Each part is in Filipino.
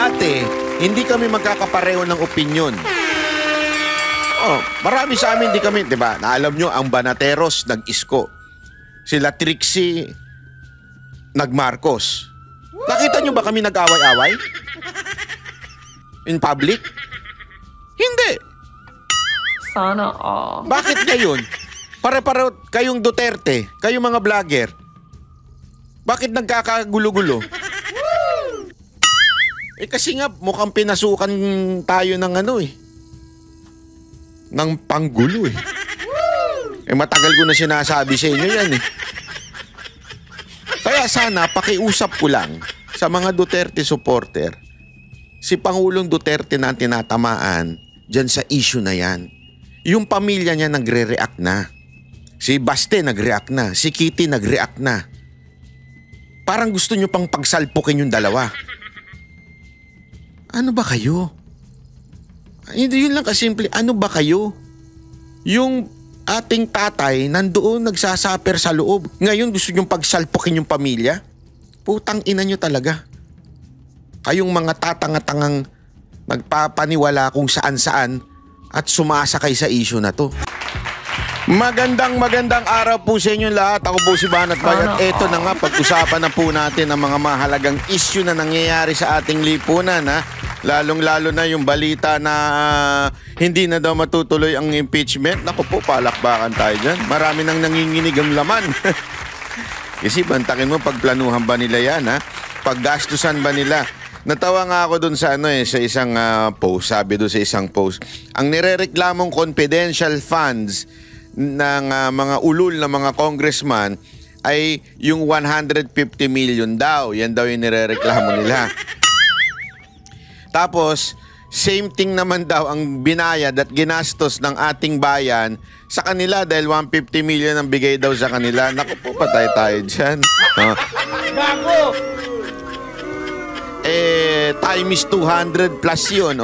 dati, hindi kami magkakapareho ng opinyon. Oh, marami sa amin, hindi kami, di ba? Alam nyo, ang Banateros nag-isko. Sila Trixie nag-Marcos. Nakita nyo ba kami nag-away-away? In public? Hindi. Sana all. Bakit ngayon? Pare-pareho kayong Duterte, kayong mga vlogger. Bakit nagkakagulo-gulo? Kasi nga mukhang pinasukan tayo ng ng panggulo eh. Matagal ko na sinasabi sa inyo yan eh. Kaya sana pakiusap ko lang sa mga Duterte supporter, si Pangulong Duterte na ang tinatamaan dyan sa issue na yan. Yung pamilya niya nagre-react na. Si Baste nag-react na. Si Kitty nag-react na. Parang gusto nyo pang pagsalpukin yung dalawa. Ano ba kayo? Hindi yun lang kasimple. Ano ba kayo? Yung ating tatay nandoon nagsasaper sa loob. Ngayon gusto nyong pagsalpukin yung pamilya? Putang ina nyo talaga. Kayong mga tatanga-tangang nagpapaniwala kung saan-saan at sumasakay sa issue na to. Magandang araw po sa inyo lahat. Ako po si Banat Bayat. Ito na nga, pag-usapan na po natin ang mga mahalagang issue na nangyayari sa ating lipunan. Lalong-lalo na yung balita na hindi na daw matutuloy ang impeachment. Naku po, palakbakan tayo dyan. Marami nang nanginginig ang laman. Kasi bantakin mo, pagplanuhan ba nila yan? Paggastusan ba nila? Natawa nga ako dun sa sa isang post. Sabi dun sa isang post, ang nirereklamong confidential funds ng mga ulul na mga congressman ay yung 150 million daw. Yan daw yung nirereklamo nila. Tapos, same thing naman daw ang binayad at ginastos ng ating bayan sa kanila dahil 150 million ang bigay daw sa kanila. Naku po, patay tayo dyan. Gago! Times 200 plus yun,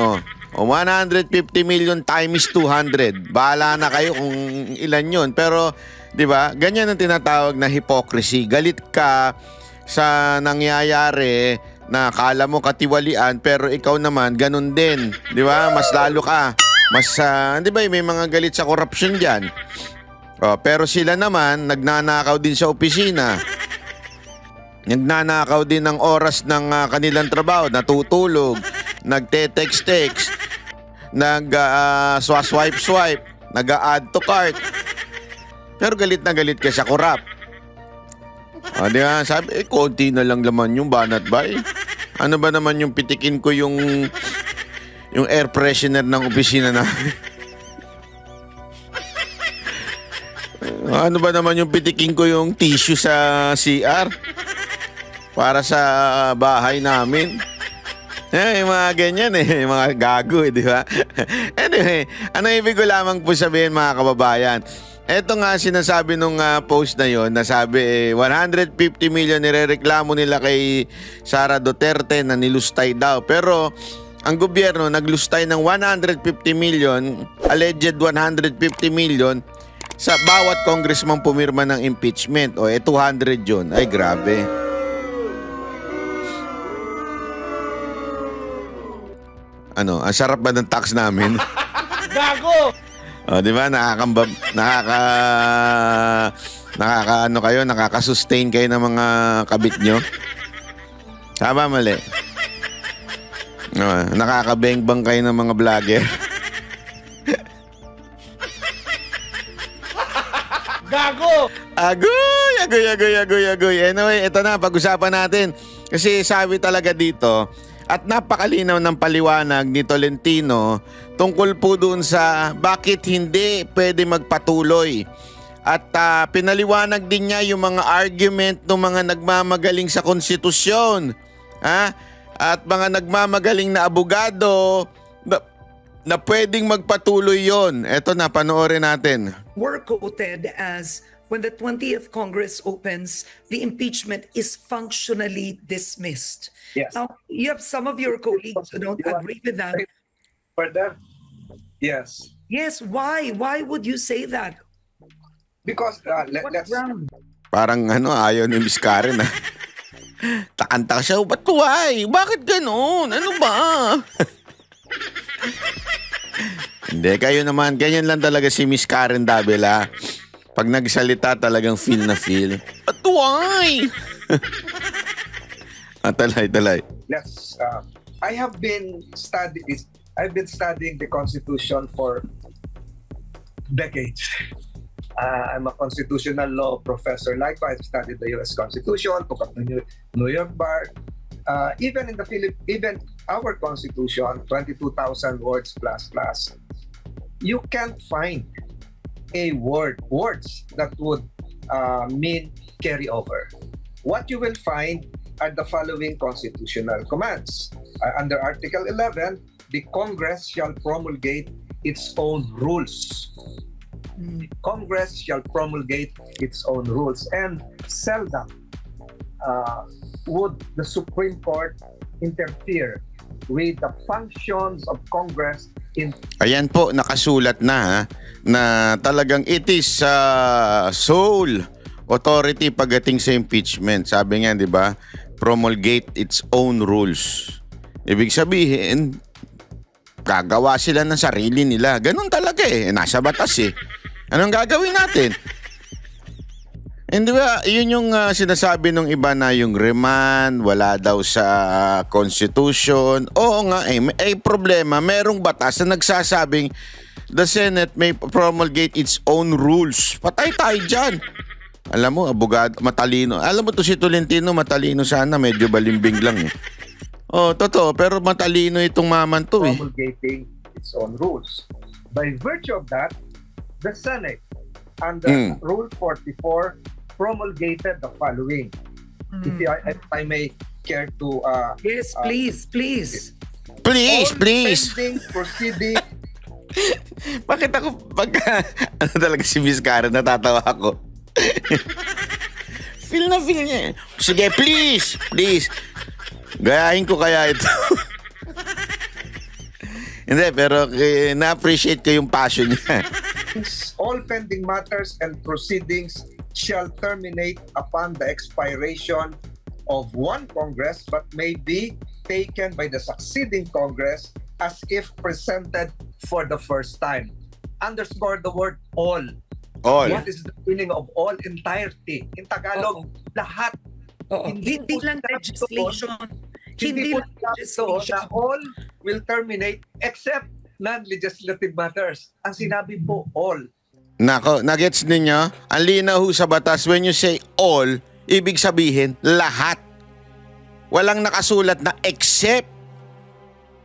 150 million times 200. Bahala na kayo kung ilan yun. Pero, di ba, ganyan ang tinatawag na hypocrisy. Galit ka sa nangyayari na akala mo katiwalian pero ikaw naman ganun din. Di ba? Mas lalo ka. Mas, di ba, may mga galit sa corruption dyan. Pero sila naman, nagnanakaw din sa opisina. Nagnanakaw din ng oras ng kanilang trabaho. Natutulog. Nagte-text-text. Nag-swipe-swipe. Nag-add to cart. Pero galit na galit ka sa corrupt. Di ba? Sabi, konti na lang laman yung Banat Bay. Ano ba naman yung pitikin ko yung air freshener ng opisina na? Ano ba naman yung pitikin ko yung tissue sa CR? Para sa bahay namin. Yung mga ganyan yung mga gago di ba? Anyway, ano ibig ko lamang po sabihin mga kababayan? Ito nga sinasabi nung post na yon, nasabi 150 million nirereklamo nila kay Sara Duterte na nilustay daw. Pero ang gobyerno naglustay ng 150 million, alleged 150 million sa bawat congressman pumirma ng impeachment. 200 yun. Ay grabe. Ang sarap ba ng tax namin? Gago! Di ba? Nakaka-sustain kayo ng mga kabit nyo? Tama, mali. Nakakabengbang kayo ng mga vlogger. Gago! Agoy. Anyway, ito na, pag-usapan natin. Kasi sabi talaga dito, at napakalinaw ng paliwanag ni Tolentino tungkol po doon sa bakit hindi pwede magpatuloy. At pinaliwanag din niya yung mga argument ng mga nagmamagaling sa konstitusyon. At mga nagmamagaling na abogado na pwedeng magpatuloy yon. Eto na, panoorin natin. Were quoted as when the 20th Congress opens, the impeachment is functionally dismissed. Yes. Now, you have some of your colleagues who don't agree with that. Further? Yes. Yes, why? Why would you say that? Because What let's ground? Parang ayaw ni Miss Karen Takanta siya, ba't why? Bakit ganun? Ano ba? Hindi, kayo naman, ganyan lang talaga si Miss Karen Davila. Pag nagsalita talagang feel na feel. Ba't why? Talay. Yes, I've been studying the Constitution for decades. I'm a constitutional law professor. Likewise, studied the U.S. Constitution, took up the New York Bar. Even our Constitution, 22,000 words plus, you can't find words that would mean carryover. What you will find are the following constitutional commands. Under Article 11, the Congress shall promulgate its own rules. Congress shall promulgate its own rules, and seldom would the Supreme Court interfere with the functions of Congress in... Ayan po, nakasulat na na talagang it is sole authority pagdating sa impeachment. Sabi nga, di ba, promulgate its own rules. Ibig sabihin, gagawa sila ng sarili nila. Ganun talaga nasa batas Anong gagawin natin? Hindi ba, yun yung sinasabi ng iba na yung remand, wala daw sa Constitution. Oo nga may problema, merong batas na nagsasabing the Senate may promulgate its own rules. Patay tayo dyan. Alam mo, abogado, matalino. Alam mo to si Tolentino, matalino sana, medyo balimbing lang totoo, pero matalino itong maman to promulgating its own rules. By virtue of that, the Senate, under Rule 44, promulgated the following. If I may care to... Yes, please. Please. Pending proceeding... Bakit ako ano talaga si Miss Karen, natatawa ako. Feel niya. Sige, please. Gayahin ko kaya ito. Hindi, pero na-appreciate ko yung passion niya. All pending matters and proceedings shall terminate upon the expiration of one Congress but may be taken by the succeeding Congress as if presented for the first time. Underscore the word all. All. What is the meaning of all? Entirety. In Tagalog, lahat. Hindi lang legislation. Hindi po na all will terminate except non-legislative matters. Ang sinabi po all. Nako, nagets ninyo? Ang linaw sa batas, when you say all, ibig sabihin lahat. Walang nakasulat na except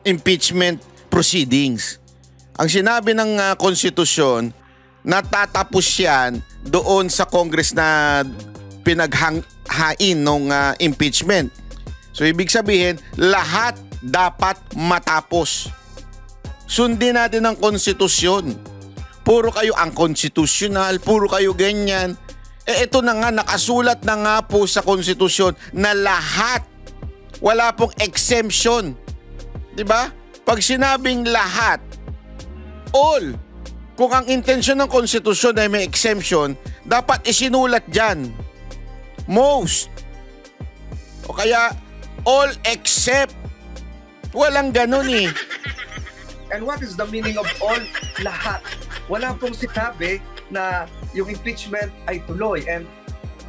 impeachment proceedings. Ang sinabi ng konstitusyon, natatapos yan doon sa Congress na pinaghain ng impeachment. So ibig sabihin, lahat dapat matapos. Sundin natin ang konstitusyon. Puro kayo unconstitutional, puro kayo ganyan. Ito na nga, nakasulat na nga po sa konstitusyon na lahat. Wala pong exemption. Diba? Pag sinabing lahat, all, kung ang intensyon ng konstitusyon ay may exemption, dapat isinulat dyan. Most. O kaya, all except. Walang ganun And what is the meaning of all? Lahat. Wala pong sinabi na yung impeachment ay tuloy. And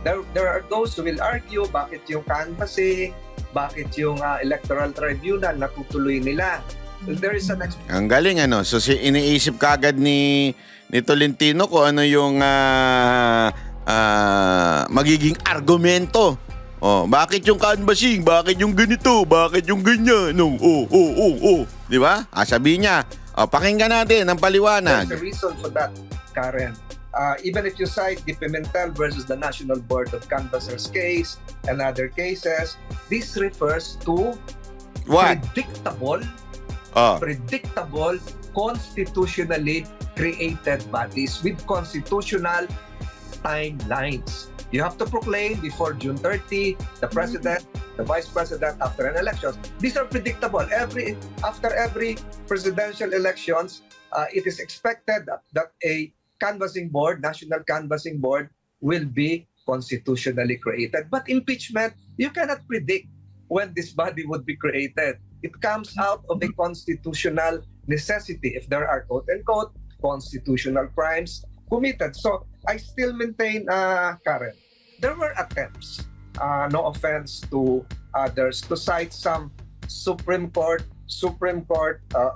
there are those who will argue bakit yung canvassing, bakit yung electoral tribunal natutuloy nila. There is an Ang galing So iniisip kagad ni Tolentino kung ano yung magiging argumento. Bakit yung canvassing? Bakit yung ganito? Bakit yung ganyan? Di ba? Sabihin niya, pakinggan natin ang paliwanag. There's a reason for that, Karen. Even if you cite the Pimentel versus the National Board of Canvassers case and other cases, this refers to What? predictable, constitutionally created bodies with constitutional timelines. You have to proclaim before June 30, the president, the vice president after an election. These are predictable. After every presidential elections, it is expected that a canvassing board, national canvassing board, will be constitutionally created. But impeachment, you cannot predict when this body would be created. It comes out of a constitutional necessity if there are quote-unquote constitutional crimes committed. So I still maintain, Karen, there were attempts, no offense to others, to cite some Supreme Court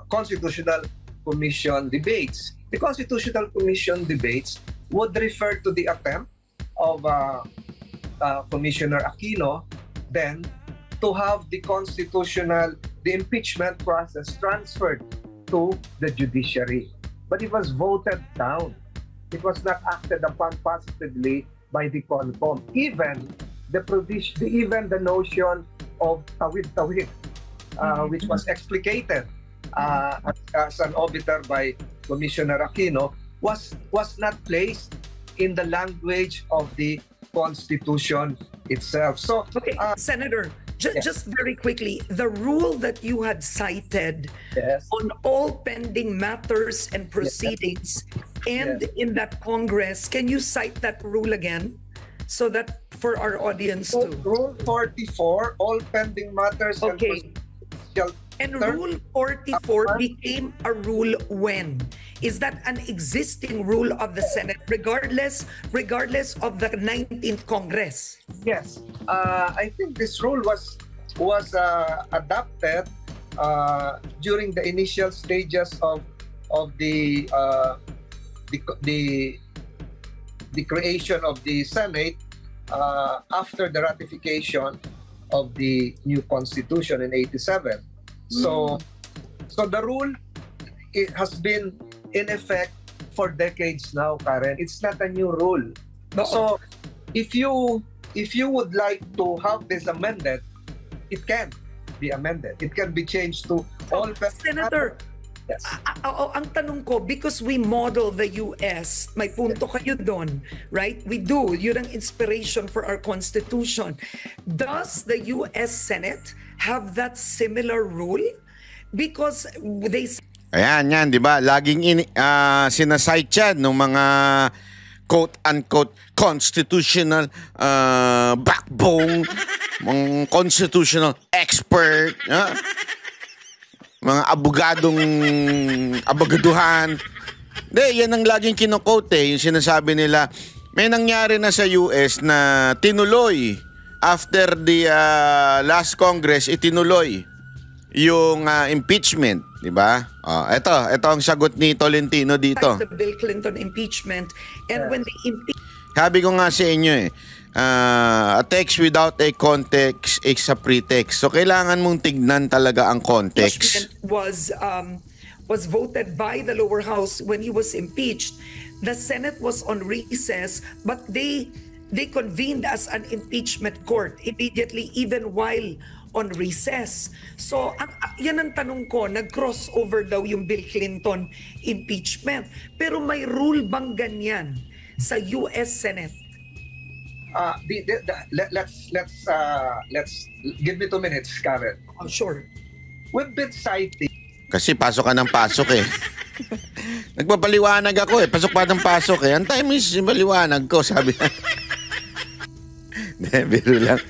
Constitutional Commission debates. The Constitutional Commission debates would refer to the attempt of Commissioner Aquino then to have the impeachment process transferred to the judiciary. But it was voted down. It was not acted upon positively by the CONCOM. Even the notion of tawid-tawid, which was explicated as an obiter by Commissioner Aquino, was not placed in the language of the Constitution itself. So, Okay, Senator, just very quickly, the rule that you had cited yes. on all pending matters and proceedings and in that Congress, can you cite that rule again? So that for our audience So, too. Rule 44, all pending matters Okay. And Rule 44 became a rule when? Is that an existing rule of the Senate regardless of the 19th Congress? Yes, I think this rule was adopted during the initial stages of the creation of the Senate after the ratification of the new Constitution in '87. So the rule, it has been in effect for decades now, Karen. It's not a new rule. No. So if you would like to have this amended, it can be amended. It can be changed to all. Senator, Yes. ang tanong ko, because we model the US, may punto kayo doon, right? We do. Yun ang inspiration for our Constitution. Does the US Senate have that similar rule? Because they Ayan, yan, di ba? Laging sinasite yan ng mga quote-unquote constitutional backbone, mga constitutional expert, mga abogaduhan. Hindi, yan ang laging kinokote, yung sinasabi nila. May nangyari na sa US na tinuloy after the last Congress, itinuloy yung impeachment, di ba? Ito ang sagot ni Tolentino dito. the Bill Clinton impeachment, and when they impeach Sabi ko nga sa inyo a text without a context is a pretext. So kailangan mong tignan talaga ang context. was voted by the lower house when he was impeached. The Senate was on recess, but they convened as an impeachment court immediately, even while on recess. So yan ang tanong ko, nag-crossover daw yung Bill Clinton impeachment. Pero may rule bang ganyan sa US Senate? Let's give me 2 minutes, Karen. Oh, sure. We've been citing Kasi pasok ka ng pasok Nagpapaliwanag ako pasok pa ng pasok Ang time is maliwanag ko, sabi na. Biro lang.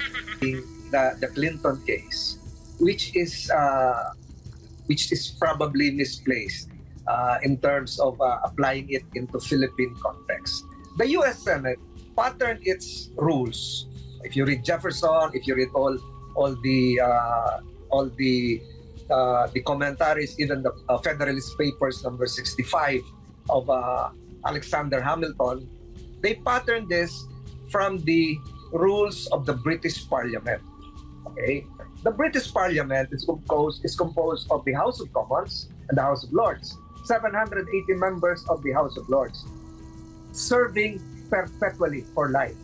the Clinton case, which is probably misplaced in terms of applying it into Philippine context. The U.S. Senate patterned its rules. If you read Jefferson, if you read all the commentaries, even the Federalist Papers number 65 of Alexander Hamilton, they patterned this from the rules of the British Parliament. Okay, the British Parliament is composed of the House of Commons and the House of Lords. 780 members of the House of Lords, serving perpetually for life.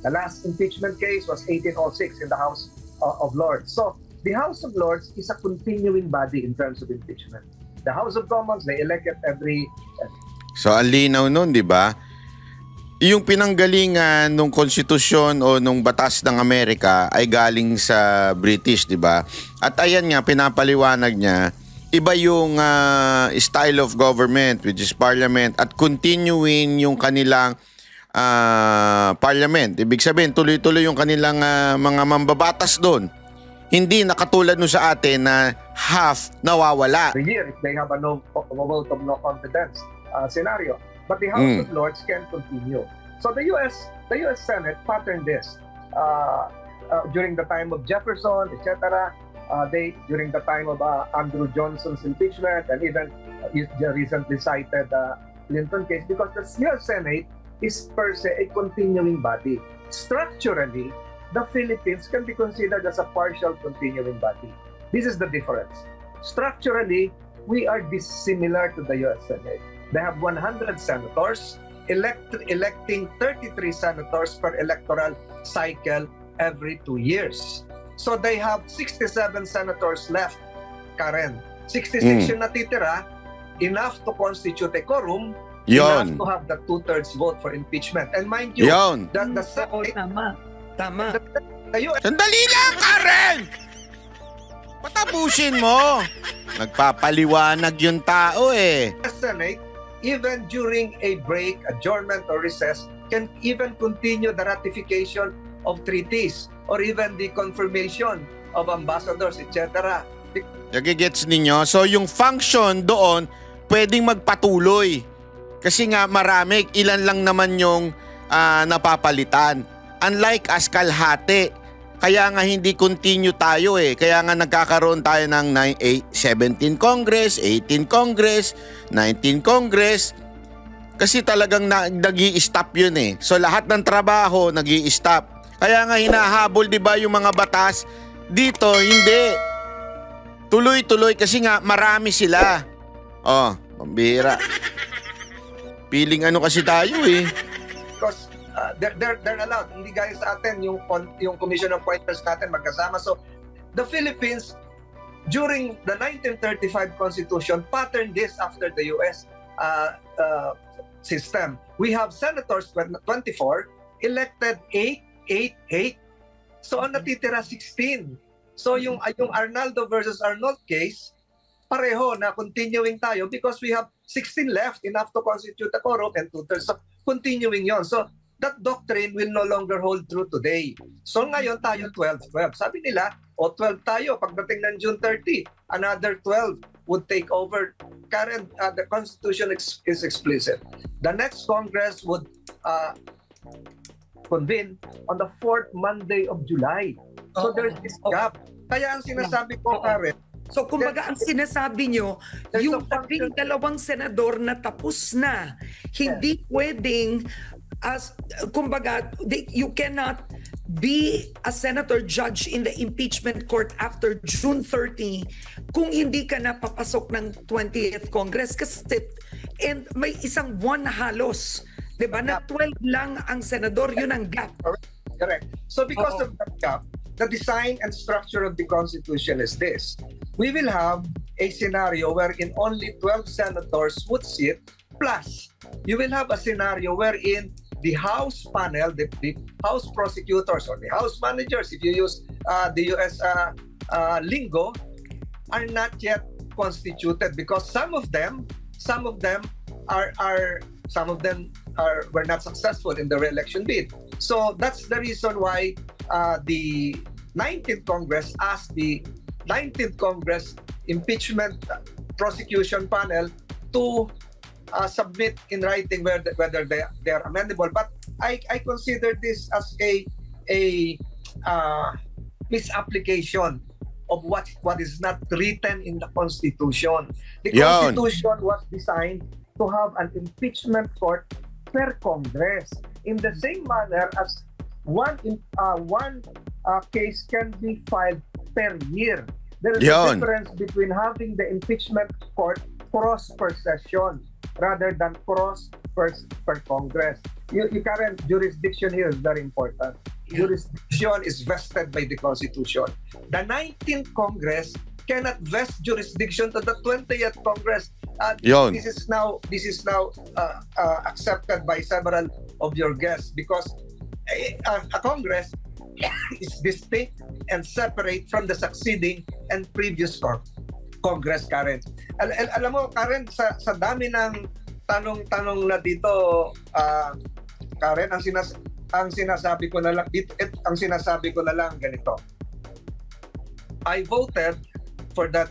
The last impeachment case was 1806 in the House of Lords. So the House of Lords is a continuing body in terms of impeachment. The House of Commons, they elect it every. So ang linaw nun, di ba? Yung pinanggalingan nung konstitusyon o nung batas ng Amerika ay galing sa British, di ba? At ayan nga, pinapaliwanag niya, iba yung style of government, which is parliament, at continuing yung kanilang parliament. Ibig sabihin, tuloy-tuloy yung kanilang mga mambabatas doon. Hindi nakatulad nun sa atin na half nawawala. The year if they have a vote of no confidence scenario. But the House of Lords can continue. So the U.S. Senate patterned this during the time of Jefferson, etc. During the time of Andrew Johnson's impeachment, and even the recently cited Clinton case, because the U.S. Senate is per se a continuing body. Structurally, the Philippines can be considered as a partial continuing body. This is the difference. Structurally, we are dissimilar to the U.S. Senate. They have 100 senators, electing 33 senators per electoral cycle every 2 years. So they have 67 senators left, Karen. 66 yung natitira, enough to constitute a quorum, enough to have the 2/3 vote for impeachment. And mind you, the Senate... Tama. Sandali lang, Karen! Patapusin mo. Nagpapaliwanag yung tao eh. The Senate, even during a break, adjournment, or recess, can even continue the ratification of treaties or even the confirmation of ambassadors, etc. Nagigets ninyo? So yung function doon, pwedeng magpatuloy. Kasi nga marami, ilan lang naman yung napapalitan. Unlike as kalahati. Kaya nga hindi continue tayo eh. Kaya nga nagkakaroon tayo ng 17 Congress, 18 Congress, 19 Congress. Kasi talagang nag-i-stop yun eh. So lahat ng trabaho nag-i-stop. Kaya nga hinahabol 'di ba yung mga batas. Dito hindi. Tuloy-tuloy kasi nga marami sila. Oh, pambihira. Piling ano kasi tayo eh. Because they're allowed. Hindi gaya sa atin yung commission of appointments natin magkasama. So the Philippines during the 1935 Constitution patterned this after the US system. We have senators 24, elected 8. So ang natitira 16. So yung Arnaldo versus Arnold case, pareho na continuing tayo because we have 16 left, enough to constitute a quorum, and 2/3. So continuing yon. So that doctrine will no longer hold true today. So ngayon tayo 12. Sabi nila, 12 tayo pagdating ng June 30. Another 12 would take over. Current, the Constitution is explicit. The next Congress would convene on the 4th Monday of July. So there's this gap. Kaya ang sinasabi ko, Karen, so kumbaga ang sinasabi nyo, yung 12 senador na tapos na, hindi pwedeng kumbaga, you cannot be a senator judge in the impeachment court after June 30 kung hindi ka na papasok ng 20th Congress and may isang buwan na halos, 'di ba? Na 12 lang ang senador, yun ang gap. Correct. So because of that gap, the design and structure of the Constitution is this. We will have a scenario wherein only 12 senators would sit, plus you will have a scenario wherein the House panel, the House prosecutors or the House managers, if you use the US lingo, are not yet constituted because some of them were not successful in the re-election bid. So that's the reason why the 19th Congress asked the 19th Congress impeachment prosecution panel to submit in writing whether they are amendable. But I consider this as a misapplication of what is not written in the Constitution. The Constitution was designed to have an impeachment court per Congress in the same manner as one case can be filed per year. There is a difference between having the impeachment court cross per session rather than cross per Congress. Your current jurisdiction here is very important. Jurisdiction is vested by the Constitution. The 19th Congress cannot vest jurisdiction to the 20th Congress. This is now accepted by several of your guests because a Congress is distinct and separate from the succeeding and previous Congress, Karen. Alam mo, Karen, sa dami ng tanong-tanong na dito, Karen, ang sinasabi ko na lang ganito. I voted for that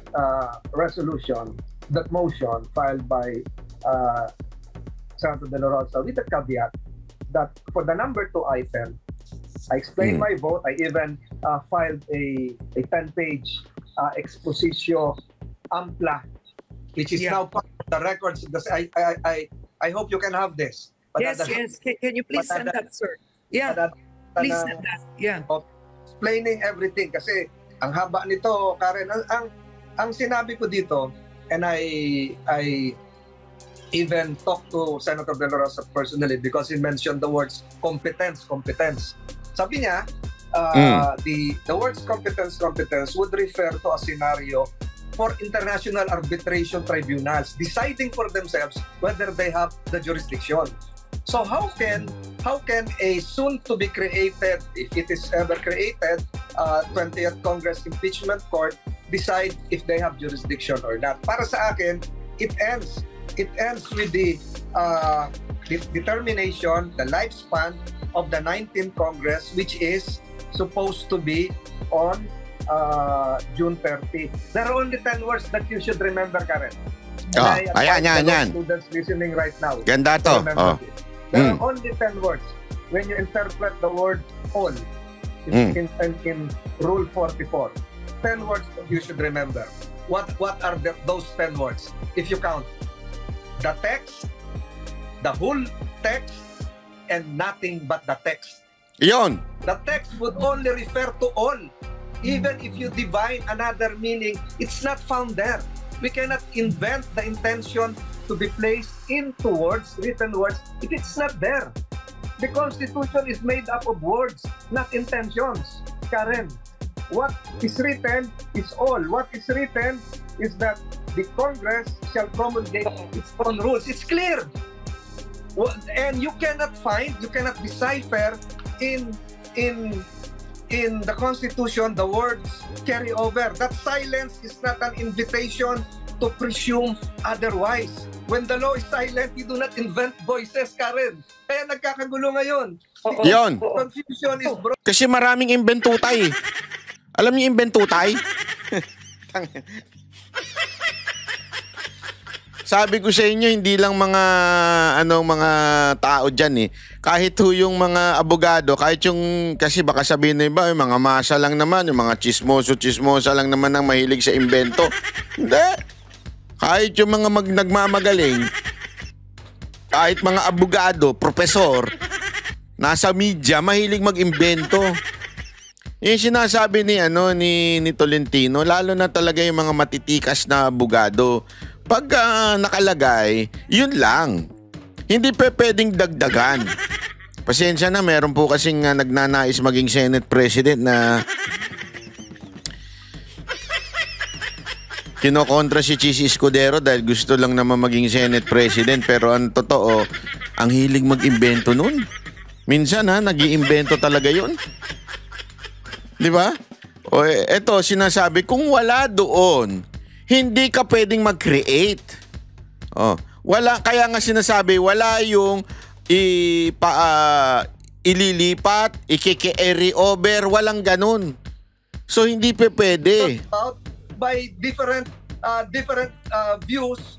resolution, that motion filed by Senator De La Rosa with the caveat that for the number 2 item, I explained my vote. I even filed a 10-page expositio ampla, which is now part of the records. I hope you can have this. Yes. Can you please send that, sir? Yeah, please send that. Yeah. Explaining everything kasi ang haba nito, Karen. Ang sinabi ko dito, and I even talked to Senator De La Rosa personally because he mentioned the words competence. Sabi niya, the words competence would refer to a scenario for international arbitration tribunals deciding for themselves whether they have the jurisdiction. So how can a soon to be created, if it is ever created, 20th Congress Impeachment Court decide if they have jurisdiction or not? Para sa akin, it ends with the determination, the lifespan of the 19th Congress, which is supposed to be on June 30. There are only 10 words that you should remember, Karen. Ayan. Students listening right now. Ganda to. There are only 10 words. When you interpret the word all in Rule 44, 10 words that you should remember. What are those 10 words? If you count the text, the whole text, and nothing but the text. Iyon. The text would only refer to all. Even if you divine another meaning, it's not found there. We cannot invent the intention to be placed into words, written words, if it's not there. The Constitution is made up of words, not intentions. Karen, what is written is all. What is written is that the Congress shall promulgate its own rules. It's clear. And you cannot decipher in the Constitution the words carry over. That silence is not an invitation to presume otherwise. When the law is silent, you do not invent voices, Karen. Kaya nagkakagulo ngayon. Yun. Confusion is broad. Kasi maraming imbentutay. Alam niyo imbentutay? Sabi ko sa inyo, hindi lang mga tao diyan eh. Kahit yung mga abogado, kahit yung kasi baka sabihin na iba, yung mga masa lang naman, yung mga chismosa lang naman ang mahilig sa imbento. Hindi. Kahit yung mga nagmamagaling, kahit mga abogado, profesor, nasa media, mahilig mag-imbento. Yung sinasabi ni Tolentino, lalo na talaga yung mga matitikas na abogado. Pag nakalagay, yun lang. Hindi pwedeng dagdagan. Pasensya na, meron po kasing nagnanais maging Senate President na kinokontra si Chis Escudero dahil gusto lang naman maging Senate President. Pero ang totoo, ang hilig mag-imbento nun. Minsan nag-iimbento talaga yun. Di ba? O eto, sinasabi, kung wala doon, hindi ka pwedeng mag-create. Wala, kaya nga sinasabi, wala yung ililipat, i-carry over, walang ganun. So hindi pwede. By different views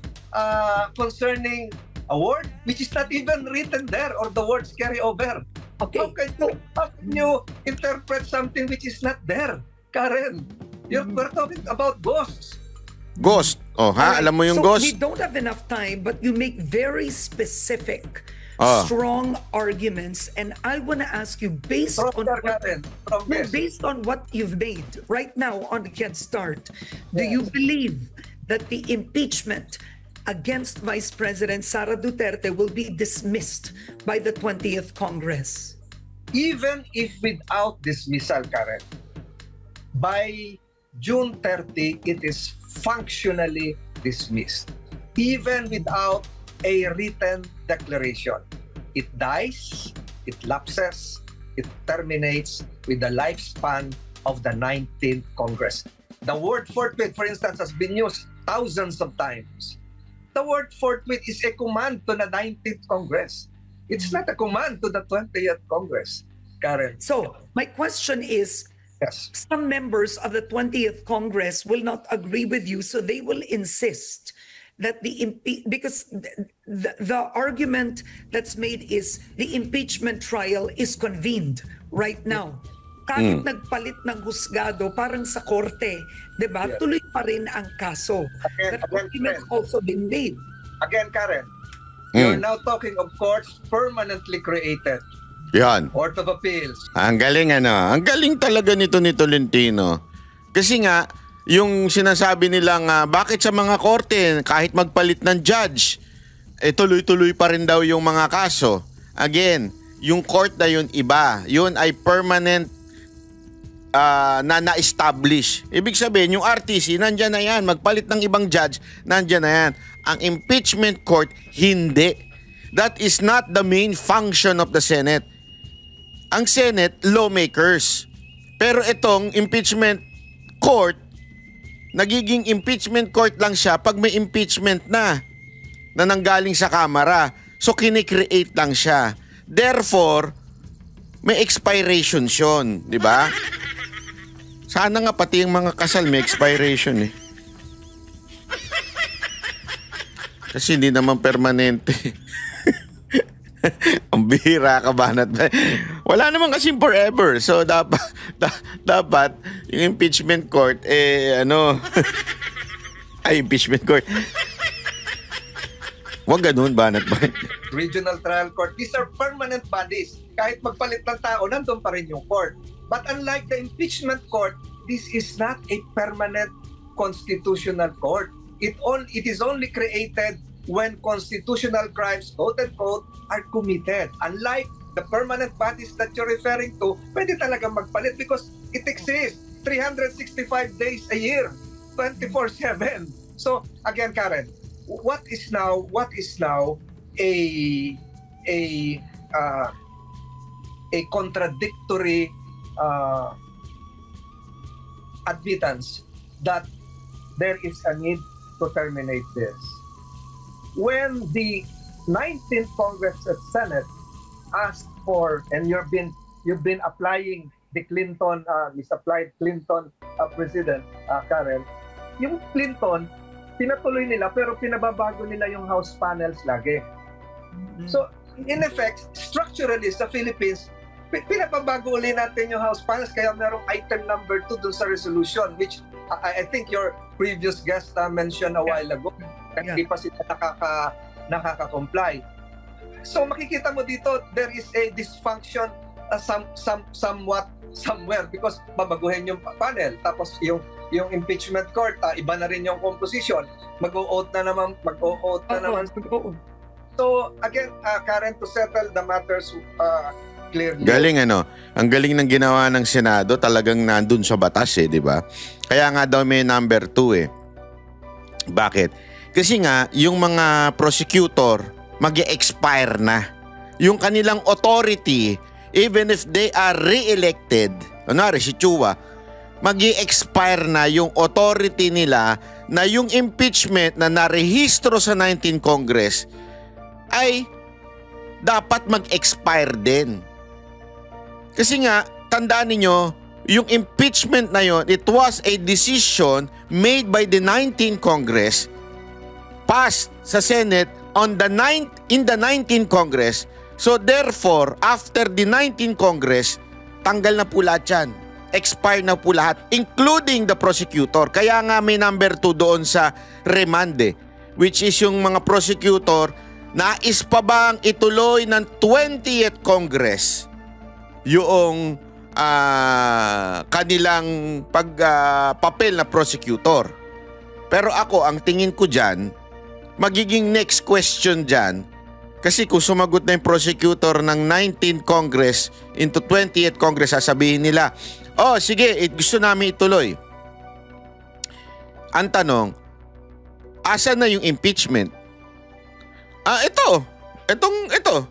concerning a word which is not even written there, or the words carry over. Okay. How can you interpret something which is not there, Karen? We're talking about ghosts. Ghost. Alam mo yung ghost? We don't have enough time, but you make very specific, strong arguments, and I want to ask you, based on what you've made right now on the Get Start, do you believe that the impeachment against Vice President Sara Duterte will be dismissed by the 20th Congress? Even if without dismissal, Karen, by June 30, it is functionally dismissed. Even without a written declaration. It dies, it lapses, it terminates with the lifespan of the 19th Congress. The word forthwith, for instance, has been used thousands of times. The word forthwith is a command to the 19th Congress. It's not a command to the 20th Congress, Karen. So, my question is, Yes. some members of the 20th Congress will not agree with you, so they will insist that because the argument that's made is the impeachment trial is convened right now. Kahit nagpalit ng husgado, parang sa korte, di ba? Yes. Tuloy pa rin ang kaso. Again, That argument's friend. also been made. Again, Karen, you're now talking of courts permanently created. Yan. Court of Appeals. Ang galing Ang galing talaga nito ni Tolentino. Kasi nga, yung sinasabi nilang bakit sa mga korte kahit magpalit ng judge, tuloy-tuloy pa rin daw yung mga kaso. Again, yung court na yun iba. Yun ay permanent na-establish. Ibig sabihin, yung RTC, nandyan na yan. Magpalit ng ibang judge, nandyan na yan. Ang impeachment court, hindi. That is not the main function of the Senate. Ang Senate, lawmakers. Pero itong impeachment court, nagiging impeachment court lang siya pag may impeachment na nanggaling sa Kamara. So, kinikreate lang siya. Therefore, may expiration yun. Di ba? Sana nga pati yung mga kasal may expiration eh. Kasi hindi naman permanente. Ang bihira ka banat. Wala naman kasing forever. So dapat yung impeachment court impeachment court. Wag ganun banat ba? Regional Trial Court. These are permanent bodies. Kahit magpalit ng tao, nandun pa rin yung court. But unlike the impeachment court, this is not a permanent constitutional court. It is only created when constitutional crimes, quote-unquote, are committed. Unlike the permanent bodies that you're referring to, pwede talagang magpalit because it exists 365 days a year, 24/7. So, again, Karen, what is now a contradictory admittance that there is a need to terminate this? When the 19th Congress and Senate asked for, and you've been applying the Clinton misapplied Clinton president, Karen, yung Clinton pinatuloy nila pero pinababago nila yung House panels lagi. So in effect, structurally sa Philippines, pinababago ulit natin yung House panels kaya merong item number 2 dun sa resolution, which I think your previous guest mentioned a while ago. Hindi pa sila nakaka-comply. So makikita mo dito, there is a dysfunction somewhere because babaguhin yung panel. Tapos yung impeachment court, iba na rin yung composition. Mag-o-oath na naman. So again, Karen, to settle the matters clearly. Galing ang galing ng ginawa ng Senado, talagang nandun sa batas di ba? Kaya nga daw may number 2 Bakit? Kasi nga, yung mga prosecutor, mag-e-expire na. Yung kanilang authority, even if they are re-elected, si Chua, mag-e-expire na yung authority nila na yung impeachment na narehistro sa 19th Congress ay dapat mag-expire din. Kasi nga, tandaan ninyo, yung impeachment na yon, it was a decision made by the 19th Congress, passed sa Senate in the 19th Congress. So therefore, after the 19th Congress, tanggal na po lahat yan. Expire na po lahat, including the prosecutor. Kaya nga may number 2 doon sa remande, which is yung mga prosecutor, nais pa bang ituloy ng 20th Congress yung kanilang papel na prosecutor. Pero ako, ang tingin ko dyan, magiging next question dyan, kasi kung sumagot na yung prosecutor ng 19th Congress into 20th Congress, sasabihin nila, sige, gusto namin ituloy. Ang tanong, asan na yung impeachment? Ito,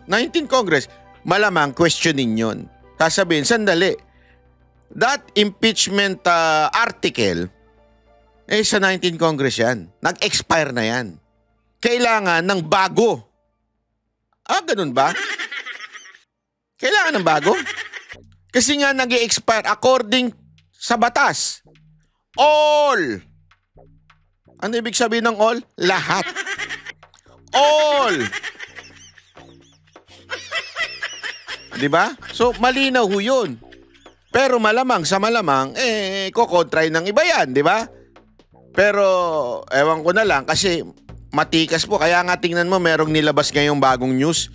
19th Congress. Malamang questionin yun. Sasabihin, sandali, that impeachment article, sa 19th Congress yan. Nag-expire na yan. Kailangan ng bago. Ganun ba? Kailangan ng bago. Kasi nga nag-i-expire according sa batas. All. Ano ibig sabihin ng all? Lahat. All. Diba? So, malinaw ho yun. Pero malamang sa malamang, kokontray ng iba yan, diba? Pero, ewan ko na lang kasi matikas po. Kaya nga tingnan mo, merong nilabas ngayong bagong news.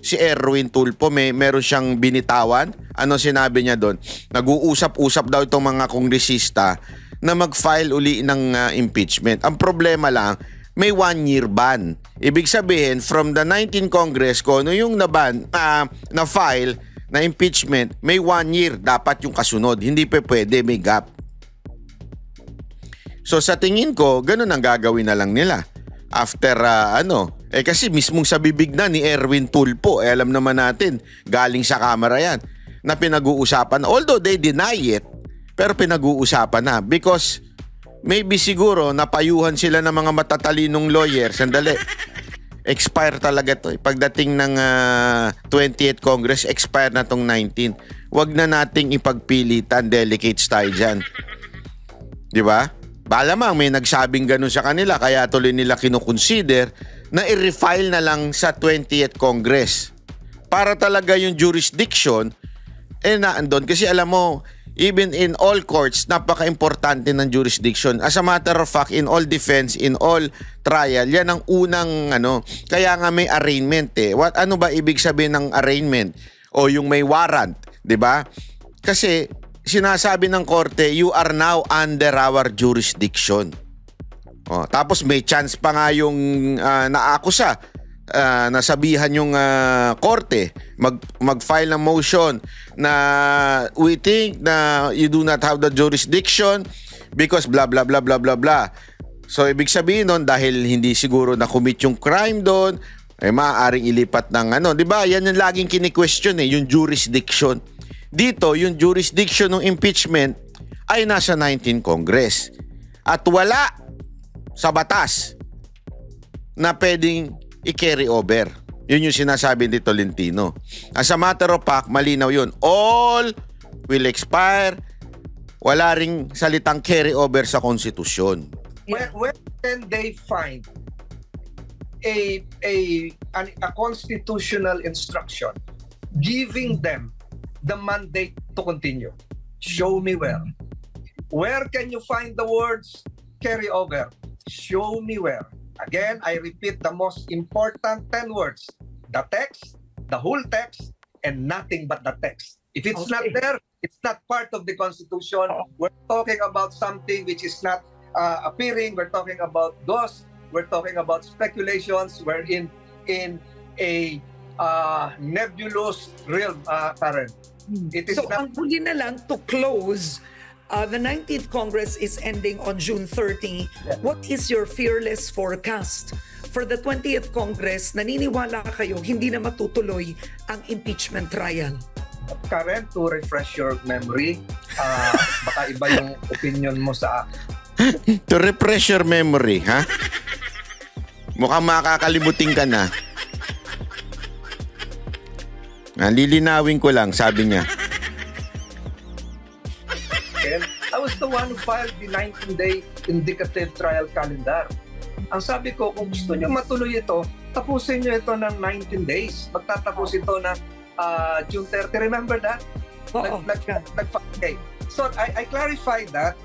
Si Erwin Tulfo, meron siyang binitawan. Ano sinabi niya doon? Nag-uusap-usap daw itong mga kongresista na mag-file uli ng impeachment. Ang problema lang, may 1-year ban. Ibig sabihin, from the 19 Congress, kung ano yung na-file na impeachment, may 1 year dapat yung kasunod. Hindi pa pwede, may gap. So sa tingin ko, ganun ang gagawin na lang nila. After kasi mismong sa bibig na ni Erwin Tulfo, alam naman natin, galing sa Kamara yan, na pinag-uusapan. Although they deny it, pero pinag-uusapan na. Because maybe siguro napayuhan sila ng mga matatalinong lawyers. Sandali, expire talaga to. Pagdating ng 28th Congress, expire na tong 19. Wag na nating ipagpilitan, delegates tayo dyan. Di ba? Balamang may nagsabing ganun sa kanila kaya tuloy nila kinukonsider na i-refile na lang sa 20th Congress para talaga yung jurisdiction naandun. Kasi alam mo, even in all courts, napaka-importante ng jurisdiction. As a matter of fact, in all defense, in all trial, yan ang unang kaya nga may arraignment Ano ba ibig sabihin ng arraignment? O yung may warrant, di ba? Kasi sinasabi ng korte, you are now under our jurisdiction. Tapos may chance pa nga yung naakusa, nasabihan yung korte, mag-file ng motion na we think na you do not have the jurisdiction because blah blah blah blah blah blah. So ibig sabihin nun, dahil hindi siguro na-commit yung crime doon, maaaring ilipat ng di ba? Yan yung laging kini-question yung jurisdiction. Dito, yung jurisdiction ng impeachment ay nasa 19 Congress. At wala sa batas na pwedeng i-carry over. Yun yung sinasabi ni Tolentino. As a matter of fact, malinaw yun. All will expire. Wala ring salitang carry over sa konstitusyon. When can they find a constitutional instruction giving them the mandate to continue? Show me where. Where can you find the words carry over? Show me where. Again, I repeat the most important 10 words. The text, the whole text, and nothing but the text. If it's not there, it's not part of the Constitution. We're talking about something which is not appearing. We're talking about ghosts. We're talking about speculations. We're in a nebulous realm, Karen. It is So ang huli na lang to close, the 19th Congress is ending on June 30. What is your fearless forecast? For the 20th Congress, naniniwala kayo hindi na matutuloy ang impeachment trial? Karen, to refresh your memory, baka iba yung opinion mo sa To refresh your memory, ha? Mukhang makakalimutin ka na. Lilinawin ko lang, sabi niya. And I was the one who filed the 19-day indicative trial calendar. Ang sabi ko, kung gusto nyo matuloy ito, tapusin nyo ito ng 19 days. Magtatapos ito ng June 30. Remember that? Okay. So I clarified that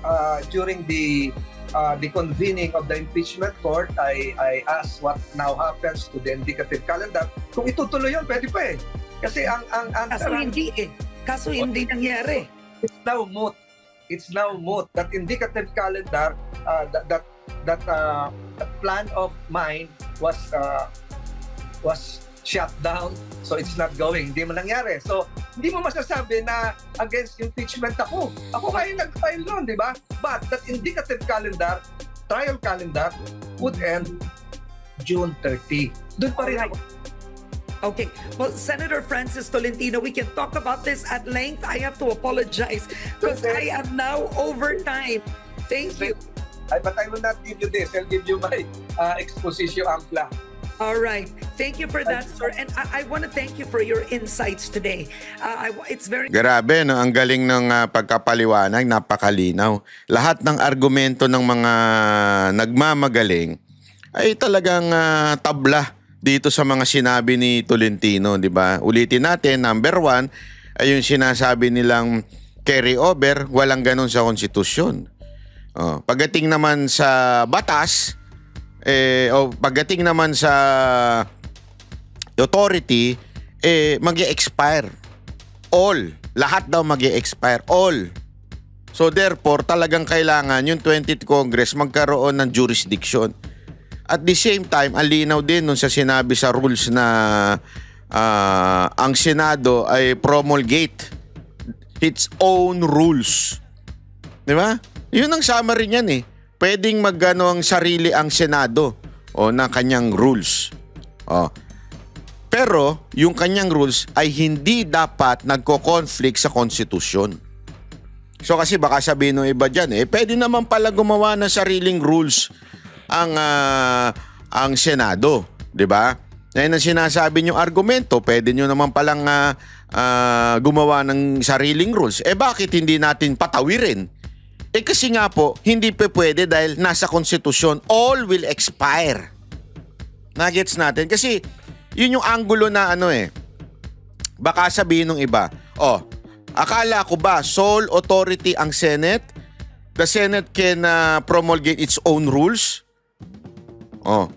during the convening of the impeachment court. I asked what now happens to the indicative calendar. Kung itutuloy yun, pwede pa Kasi ang Kaso hindi nangyari. It's now moot. It's now moot. That indicative calendar, that plan of mine was shut down. So it's not going. Hindi mo nangyari. So hindi mo masasabi na against impeachment ako. Ako kayo nag-file nun, di ba? But that indicative calendar, trial calendar, would end June 30. Doon pa rin ako. Okay. Well, Senator Francis Tolentino, we can talk about this at length. I have to apologize because I am now over time. Thank you. But I will not give you this. I'll give you my exposition ampla. All right. Thank you for that, sir. And I want to thank you for your insights today. It's very Grabe, no? Ang galing ng pagkapaliwanag, napakalinaw. Lahat ng argumento ng mga nagmamagaling ay talagang tabla dito sa mga sinabi ni Tolentino, di ba? Ulitin natin, number 1, ay yung sinasabi nilang carry over, walang ganun sa konstitusyon. Pagdating naman sa batas, pagdating naman sa authority, mag-e-expire. All. Lahat daw mag-e-expire. All. So therefore, talagang kailangan yung 20th Congress magkaroon ng jurisdiction. At the same time, ang linaw din nun sa sinabi sa rules na ang Senado ay promulgate its own rules. Di ba? Yun ang summary niyan eh. Pwedeng magano ang sarili ang Senado na kanyang rules. Pero yung kanyang rules ay hindi dapat nagko-conflict sa konstitusyon. So kasi baka sabihin ng iba dyan, pwede naman pala gumawa ng sariling rules ang Senado. Diba? Yan ang sinasabi nyo argumento, pwede nyo naman palang gumawa ng sariling rules. Bakit hindi natin patawirin? Kasi nga po, hindi pa pwede dahil nasa konstitusyon, all will expire. Nagets natin? Kasi yun yung angulo na baka sabihin ng iba, akala ko ba sole authority ang Senate? The Senate can promulgate its own rules?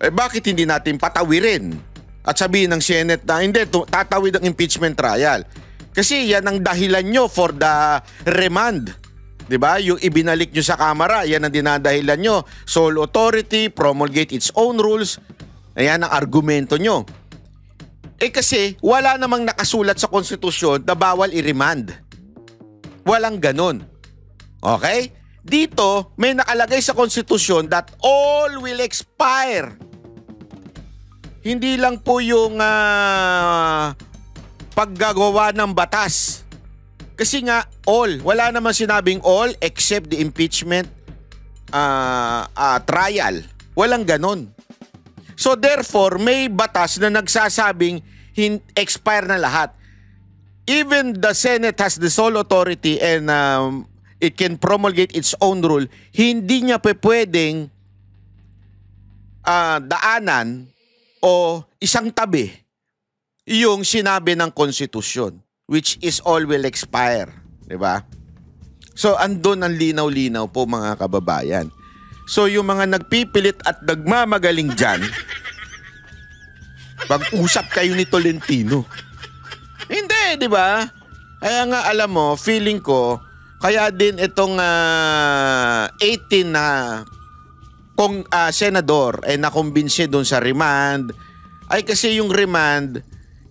Bakit hindi natin patawirin? At sabihin ng Senate na hindi, tatawid ang impeachment trial. Kasi yan ang dahilan nyo for the remand. Diba? Yung ibinalik nyo sa Kamara, yan ang dinadahilan nyo. Sole authority, promulgate its own rules. Ayan ang argumento nyo. Kasi wala namang nakasulat sa konstitusyon na bawal i-remand. Walang ganun. Okay? Dito, may nakalagay sa konstitusyon that all will expire. Hindi lang po yung paggagawa ng batas. Kasi nga, all. Wala naman sinabing all except the impeachment trial. Walang ganon. So therefore, may batas na nagsasabing expire na lahat. Even the Senate has the sole authority and it can promulgate its own rule, hindi niya pwedeng daanan o isang tabi yung sinabi ng konstitusyon, which is all will expire. Diba? So, andun ang linaw-linaw po mga kababayan. So, yung mga nagpipilit at nagmamagaling dyan, pag-usap kayo ni Tolentino. Hindi, di ba? Kaya nga, alam mo, feeling ko, kaya din itong 18 na senador ay nakumbinsi doon sa remand, ay kasi yung remand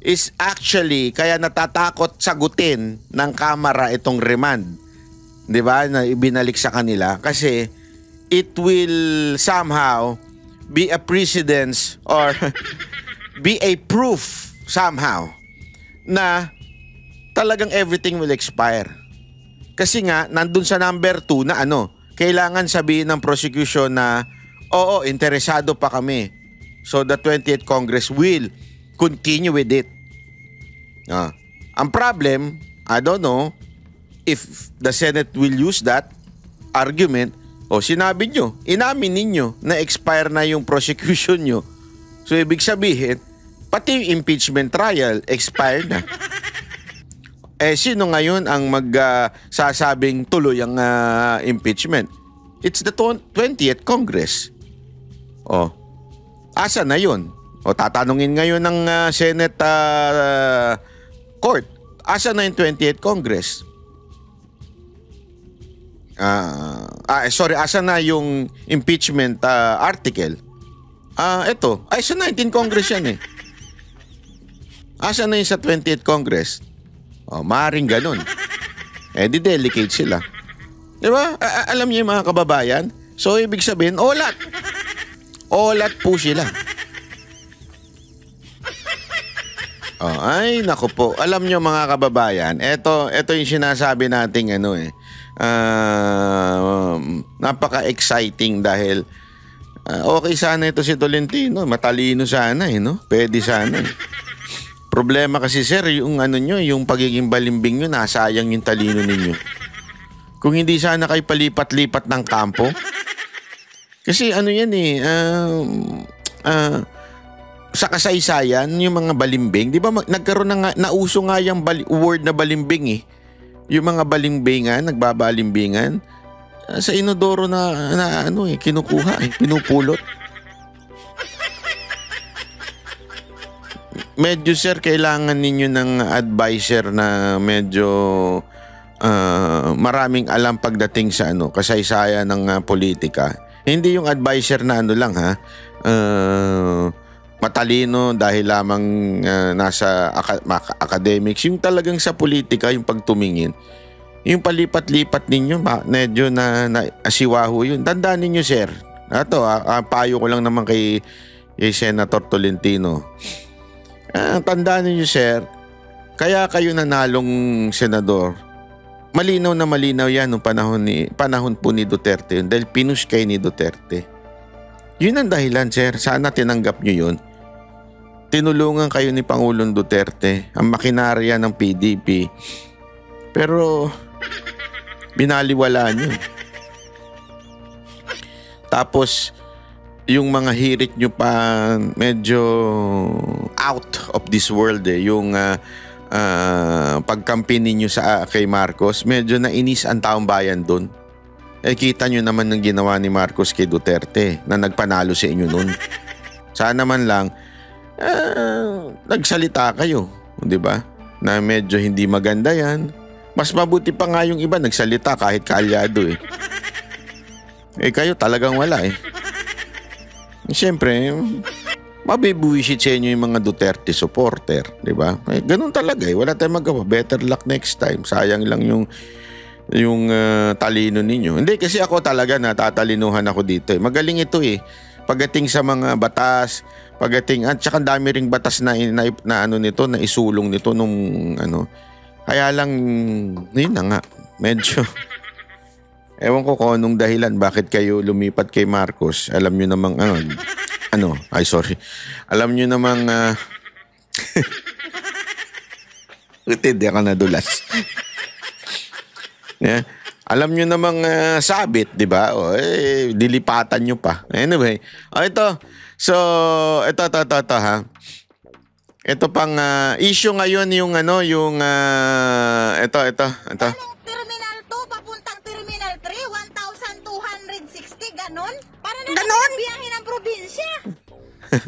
is actually kaya natatakot sagutin ng Kamara itong remand. 'Di ba? Na ibinalik sa kanila kasi it will somehow be a precedence or be a proof somehow na talagang everything will expire. Kasi nga nandun sa number 2 na kailangan sabihin ng prosecution na oo, interesado pa kami. So the 20th Congress will continue with it. Ang problem, I don't know if the Senate will use that argument o sinabi nyo, inamin ninyo na expire na yung prosecution nyo. So ibig sabihin, pati yung impeachment trial expire na. Sino ngayon ang magsasabing tuloy ang impeachment? It's the 20th Congress. Asa na yun? Tatanungin ngayon ng Senate Court. Asa na yung 20th Congress? Asa na yung impeachment article? Ito. Sa 19th Congress yan eh. Asa na yung sa 20th Congress? Maaaring ganun. Di delicate sila. Diba? Alam niyo yung mga kababayan? So, ibig sabihin, olat. Olat po sila. Ay, naku po. Alam nyo mga kababayan, ito yung sinasabi nating napaka-exciting dahil Okay sana ito si Tolentino. Matalino sana no? Pwede sana Problema kasi sir, yung ano nyo, yung pagiging balimbing nyo, nasayang yung talino ninyo. Kung hindi sana kayo palipat-lipat ng kampo. Kasi ano yan sa kasaysayan, yung mga balimbing, di ba nagkaroon na nauso nga yung word na balimbing Yung mga balimbingan, nagbabalimbingan, sa inodoro na kinukuha pinupulot. Medyo sir, kailangan ninyo ng advisor na medyo maraming alam pagdating sa kasaysayan ng politika. Hindi yung advisor na lang matalino dahil lamang nasa academics. Yung talagang sa politika, yung pagtumingin. Yung palipat-lipat ninyo, medyo na asiwaho yun. Tandaan ninyo sir. Ito, payo ko lang naman kay Senator Tolentino. Tandaan ninyo sir, kaya kayo nanalong senador. Malinaw na malinaw yan nung panahon po ni Duterte yun, dahil pinush kayo ni Duterte. Yun ang dahilan sir, sana tinanggap nyo yun. Tinulungan kayo ni Pangulong Duterte, ang makinarya ng PDP. Pero binaliwala nyo. Tapos yung mga hirit nyo pa medyo out of this world yung pagkampi ninyo kay Marcos, medyo nainis ang taong bayan doon. Kita nyo naman ng ginawa ni Marcos kay Duterte na nagpanalo sa inyo noon. Sana man lang nagsalita kayo, di ba? Na medyo hindi maganda yan. Mas mabuti pa nga yung iba nagsalita kahit kaalyado kayo talagang wala Siyempre, mabibuwisit sa inyo yung mga Duterte supporter, di ba? Ganun talaga wala tayong magawa. Better luck next time. Sayang lang yung talino ninyo. Hindi, kasi ako talaga natatalinuhan ako dito Magaling ito Pagdating sa mga batas, at saka dami ring batas na isulong nito nung Kaya lang, yun na nga, medyo ewan ko kung anong dahilan bakit kayo lumipat kay Marcos. Alam nyo namang alam nyo namang hindi ako nadulas. Yeah. Alam nyo namang sabit, di ba? Dilipatan nyo pa. Anyway, ito. So, ito ha. Ito pang issue ngayon yung ito. Terminal 2 papuntang Terminal 3, 1,260, ganon? Para na biyahe ng probinsya.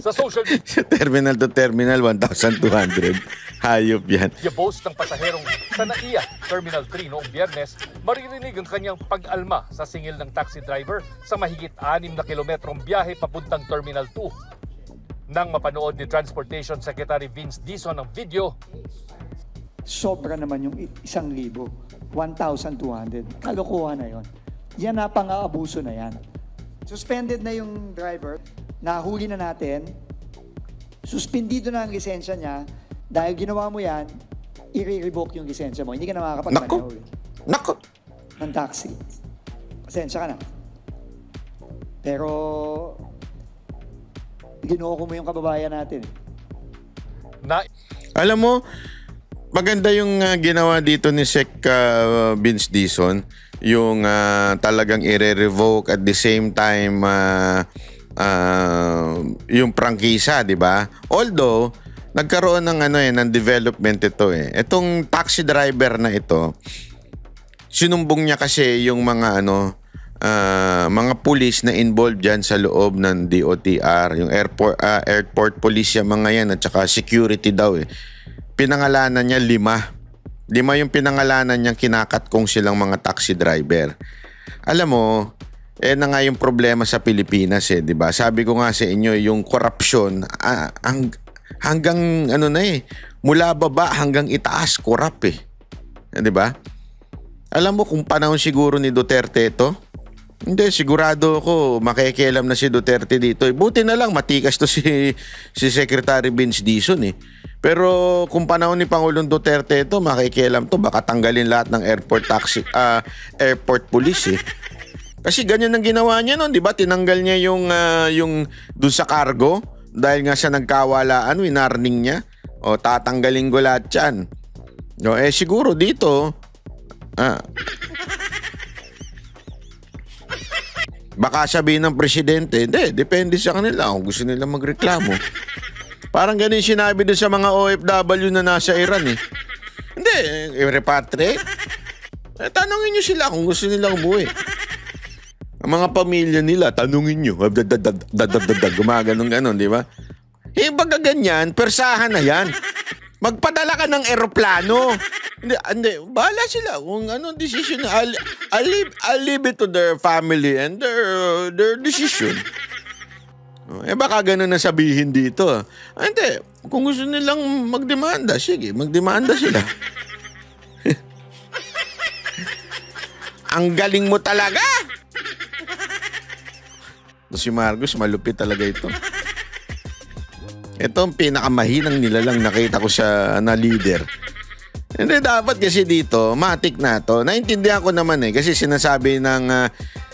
Sa social media, Terminal to Terminal, 1,200. Hayop yan. boss ng pasaherong sa NAIA Terminal 3 noong Biyernes, maririnig ang kanyang pag-alma sa singil ng taxi driver sa mahigit 6 na kilometrong biyahe papuntang Terminal 2. Nang mapanood ni Transportation Secretary Vince Dizon ang video, sobra naman yung 1,000, 1,200. Kalokohan na yon. Yan na pang-aabuso na yan. Suspended na yung driver, nahuli na natin, suspendido na ang lisensya niya, dahil ginawa mo yan, i-revoke yung lisensya mo. Hindi ka na makakapag-maneho Nako! ng taxi. Pasensya ka na. Pero ginoko mo yung kababayan natin. Alam mo, maganda yung ginawa dito ni Sec Vince Dizon, yung talagang i-revoke at the same time yung prangkisa, di ba? Although nagkaroon ng ng development ito Itong taxi driver na ito, sinumbong niya kasi yung mga mga pulis na involved dyan sa loob ng DOTR, yung airport police yung mga yan, at saka security daw Pinangalanan niya 5 yung pinangalanan niya, kinakat kong silang mga taxi driver. Alam mo, na nga yung problema sa Pilipinas di ba? Sabi ko nga sa inyo, yung corruption hanggang mula baba hanggang itaas, corrupt di ba? Alam mo kung panahon siguro ni Duterte ito, hindi, sigurado ako makikialam na si Duterte dito. Buti na lang matikas to si Secretary Vince Dizon Pero kung panahon ni Pangulong Duterte ito, makikialam to, baka tanggalin lahat ng airport police Kasi ganyan ang ginawa niya noon, di ba? Tinanggal niya yung dun sa cargo dahil nga sa nagkawalaan, winarning niya. O tatanggalin ko lahat yan. O, siguro dito, baka sabihin ng presidente, hindi, depende sa kanila kung gusto nila magreklamo. Parang ganun sinabi doon sa mga OFW na nasa Iran eh. Hindi, repatriate. Tanungin nyo sila kung gusto nila umuwi. Ang mga pamilya nila, tanungin nyo. Gumaganon-ganon, di ba? Baga ganyan, persahan na yan. Magpadala ka ng eroplano. Hindi, bahala sila kung anong decision. I'll leave it to their family and their decision. Baka ganun na sabihin dito. Hindi, kung gusto nilang magdemanda, sige, magdemanda sila. Ang galing mo talaga! Si Marcos, malupit talaga ito. Ito ang pinakamahinang nilalang nakita ko sa na leader. Hindi, dapat kasi dito, matik na to. Naintindihan ko naman kasi sinasabi ng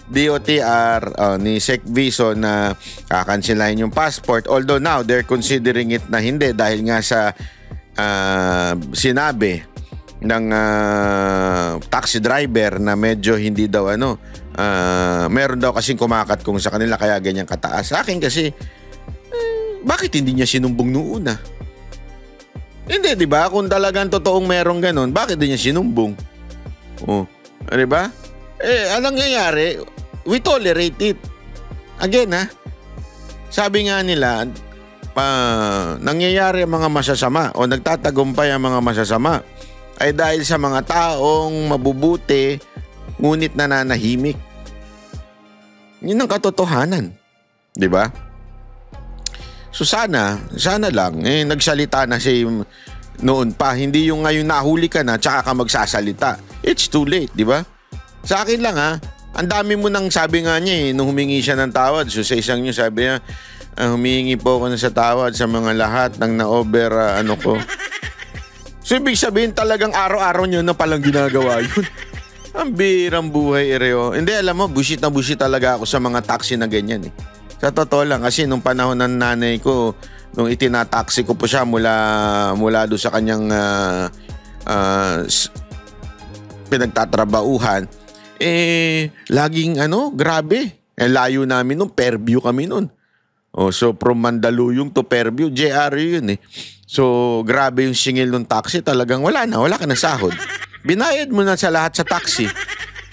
DOTR ni Sec Viso na kakansilahin yung passport. Although now, they're considering it na hindi dahil nga sa sinabi ng taxi driver na medyo hindi daw meron daw kasing kumakat kung sa kanila kaya ganyan kataas. Sa akin kasi, bakit hindi niya sinumbong noon una? Hindi, di ba? Kung talagang totoong merong ganun, bakit hindi niya sinumbong? Di ba? Anong nangyayari? We tolerate it. Again, sabi nga nila, nangyayari ang mga masasama o nagtatagumpay ang mga masasama ay dahil sa mga taong mabubuti ngunit nananahimik. Yun ang katotohanan. Di ba? So sana lang, nagsalita na si noon pa. Hindi yung ngayon nahuli ka na tsaka ka magsasalita. It's too late, di ba? Sa akin lang ang dami mo nang sabi nga niya nung humingi siya ng tawad. So sa isang niyo sabi niya, humingi po ako na sa tawad sa mga lahat ng na-over ko. So ibig sabihin talagang araw-araw nyo na palang ginagawa yun. Ang birang buhay, Ereo. Hindi, alam mo, bullshit na bullshit talaga ako sa mga taxi na ganyan eh. Sa totoo lang, kasi nung panahon ng nanay ko, nung itinataxi ko po siya mula doon sa kanyang pinagtatrabauhan, laging grabe. Layo namin nung, Fairview kami nun. So from Mandaluyong to Fairview, JRU yun eh. So grabe yung singil ng taxi, talagang wala ka na sahod. Binayad mo na sa lahat sa taxi.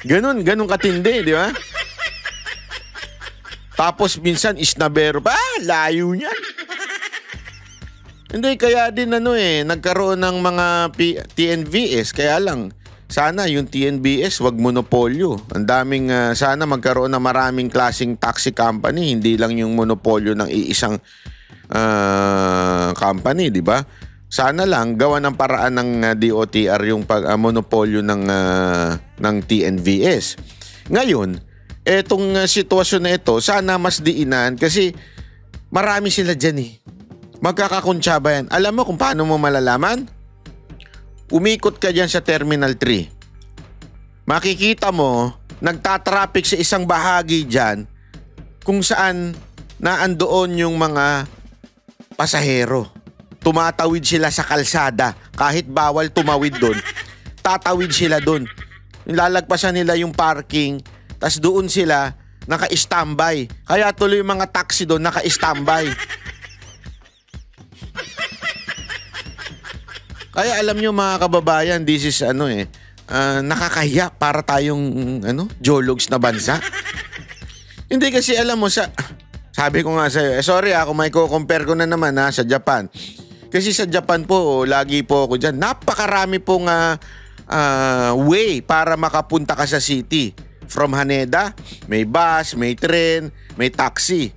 Ganun katindi, di ba? Tapos minsan isnabero pa, layo niyan. Hindi, kaya din nagkaroon ng mga TNVS, kaya lang, sana yung TNVS wag monopolyo. Ang daming, sana magkaroon ng maraming klaseng taxi company, hindi lang yung monopolyo ng iisang company, di ba? Sana lang gawa ng paraan ng DOTR yung monopolyo ng TNVS. Ngayon, etong sitwasyon na ito, sana mas diinan kasi marami sila dyan eh. Magkakakuntsaba yan. Alam mo kung paano mo malalaman? Umikot ka dyan sa Terminal 3. Makikita mo, nagtatraffic sa isang bahagi dyan kung saan naandoon yung mga pasahero. Tumatawid sila sa kalsada. Kahit bawal tumawid doon, tatawid sila doon. Lalagpasan nila yung parking, tas doon sila naka-standby. Kaya tuloy yung mga taxi doon naka-standby. Kaya alam nyo mga kababayan, this is nakakahiya para tayong jologs na bansa. Hindi kasi alam mo sabi ko nga sa'yo, sorry kung may compare ko na naman sa Japan. Kasi sa Japan po, lagi po ako dyan. Napakarami pong way para makapunta ka sa city. From Haneda, may bus, may train, may taxi.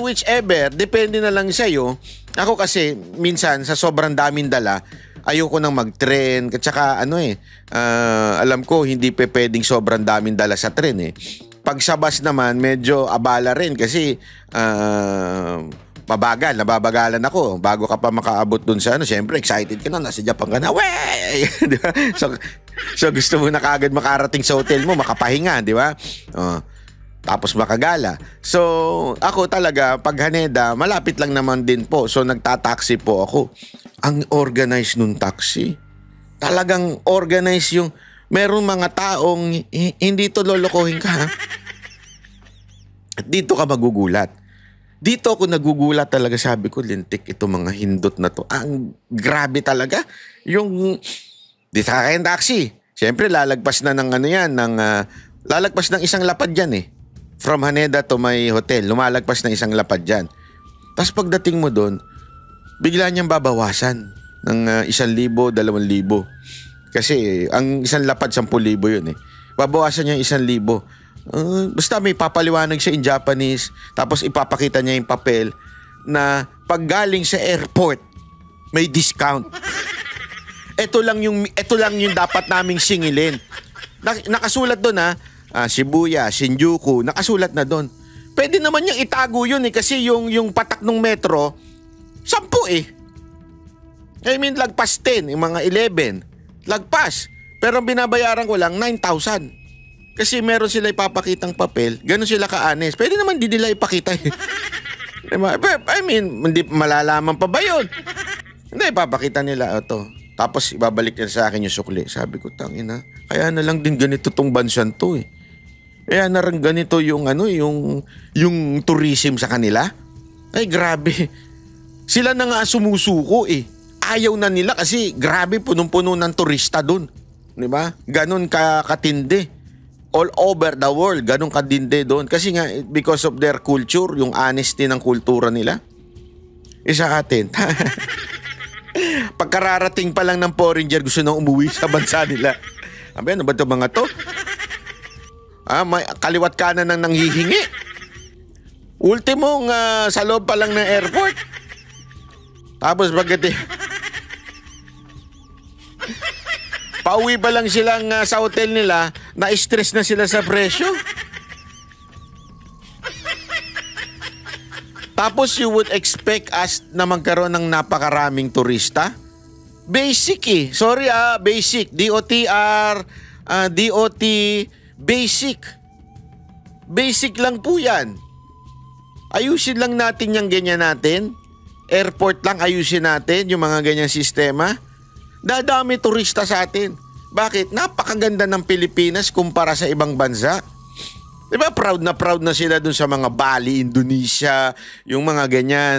Whichever, depende na lang sa'yo. Ako kasi, minsan, sa sobrang daming dala, ayoko nang mag-train. At saka, alam ko, hindi pwedeng sobrang daming dala sa train eh. Pag sa bus naman, medyo abala rin kasi nababagalan ako. Bago ka pa makaabot dun sa syempre excited ka na, nasa Japan ka na, wey! Diba? So gusto mo na kaagad makarating sa hotel mo, makapahinga, di ba? tapos Makagala. So, ako talaga, pag Haneda, malapit lang naman din po. So, nagtataxi po ako. Ang organized nung taxi. Talagang organized yung, merong mga taong, hindi to lolokohin ka, ha? At dito ka magugulat. Dito ako nagugulat talaga, sabi ko, lintik ito mga hindot na to. Ang grabe talaga. Yung, di sa akin taxi. Siyempre, lalagpas na ng ano yan, lalagpas ng isang lapad yan eh. From Haneda to my hotel, lumalagpas na isang lapad dyan. Tapos pagdating mo doon, bigla niyang babawasan ng 1,000, 2,000. Kasi ang isang lapad, 10,000 yun eh. Babawasan niya 1,000. Basta may papaliwanag siya in Japanese, tapos ipapakita niya yung papel na pag galing sa airport, may discount. Ito lang yung dapat naming singilin. Nakasulat doon ha. Shibuya, Shinjuku, nakasulat na doon. Pwede naman niyang itago yun eh kasi yung patak ng metro 10 eh. I mean lagpas 10, yung mga 11. Lagpas. Pero ang binabayaran ko lang 9,000. Kasi meron sila ipapakitang papel, ganun sila ka-honest. Pwede naman di nila ipakita eh. I mean, hindi malalaman pa ba yun? Hindi, ipapakita nila ito. Tapos ibabalik nila sa akin yung sukli. Sabi ko, tangina, kaya na lang din ganito tong bansan to eh. Kaya na rin ganito yung yung tourism sa kanila. Ay grabe. Sila na nga sumusuko eh. Ayaw na nila kasi grabe punong-puno ng turista doon. 'Di ba? Ganon katindi. All over the world, ganon katindi doon. Kasi nga because of their culture, yung honesty ng kultura nila. Isa atin. Pagkararating pa lang ng foreigner, gusto nang umuwi sa bansa nila. Abi, ano ba ito mga to? May kaliwat kanan nang nanghihingi. Ultimong sa loob pa lang ng airport. Tapos bagati. Pauwi pa lang silang sa hotel nila, na-stress na sila sa presyo. Tapos you would expect us na magkaroon ng napakaraming turista? Basic eh. Sorry basic. DOTR, DOT, basic. Basic lang po yan. Ayusin lang natin yung ganyan natin. Airport lang ayusin natin yung mga ganyang sistema. Dadami turista sa atin. Bakit? Napakaganda ng Pilipinas kumpara sa ibang bansa. Diba proud na sila dun sa mga Bali, Indonesia, yung mga ganyan,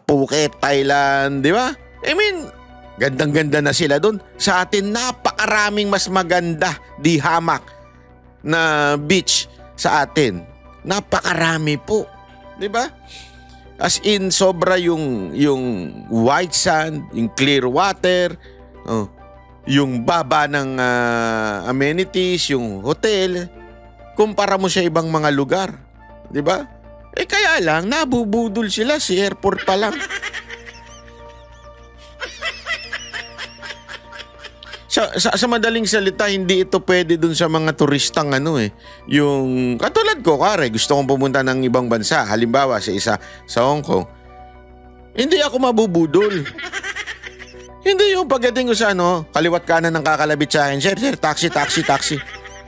Phuket, Thailand, di ba? I mean, gandang-ganda na sila dun. Sa atin, napakaraming mas maganda di hamak na beach sa atin. Napakarami po. Di ba? As in, sobra yung white sand, yung clear water, yung baba ng amenities, yung hotel, kumpara mo sa ibang mga lugar. Di ba? Kaya lang, nabubudol sila si airport pa lang. Sa madaling salita, hindi ito pwede dun sa mga turistang yung katulad ko, kare, gusto kong pumunta ng ibang bansa, halimbawa sa Hong Kong. Hindi ako mabubudol. Hindi yung pagdating ko sa kaliwat kanan ng kakalabit sa akin, sir, taxi.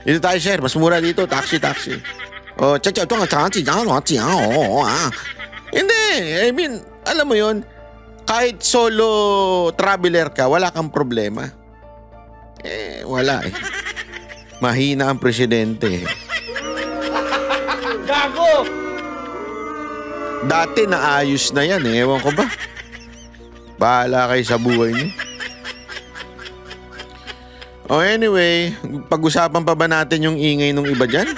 Dito tayo, sir, mas mura dito, taxi. Hindi, I mean, alam mo yun, kahit solo traveler ka, wala kang problema. Wala eh. Mahina ang presidente. Gago! Dati naayos na yan eh. Ewan ko ba? Bahala kayo sa buhay niyo. Anyway, pag-usapan pa ba natin yung ingay ng iba dyan?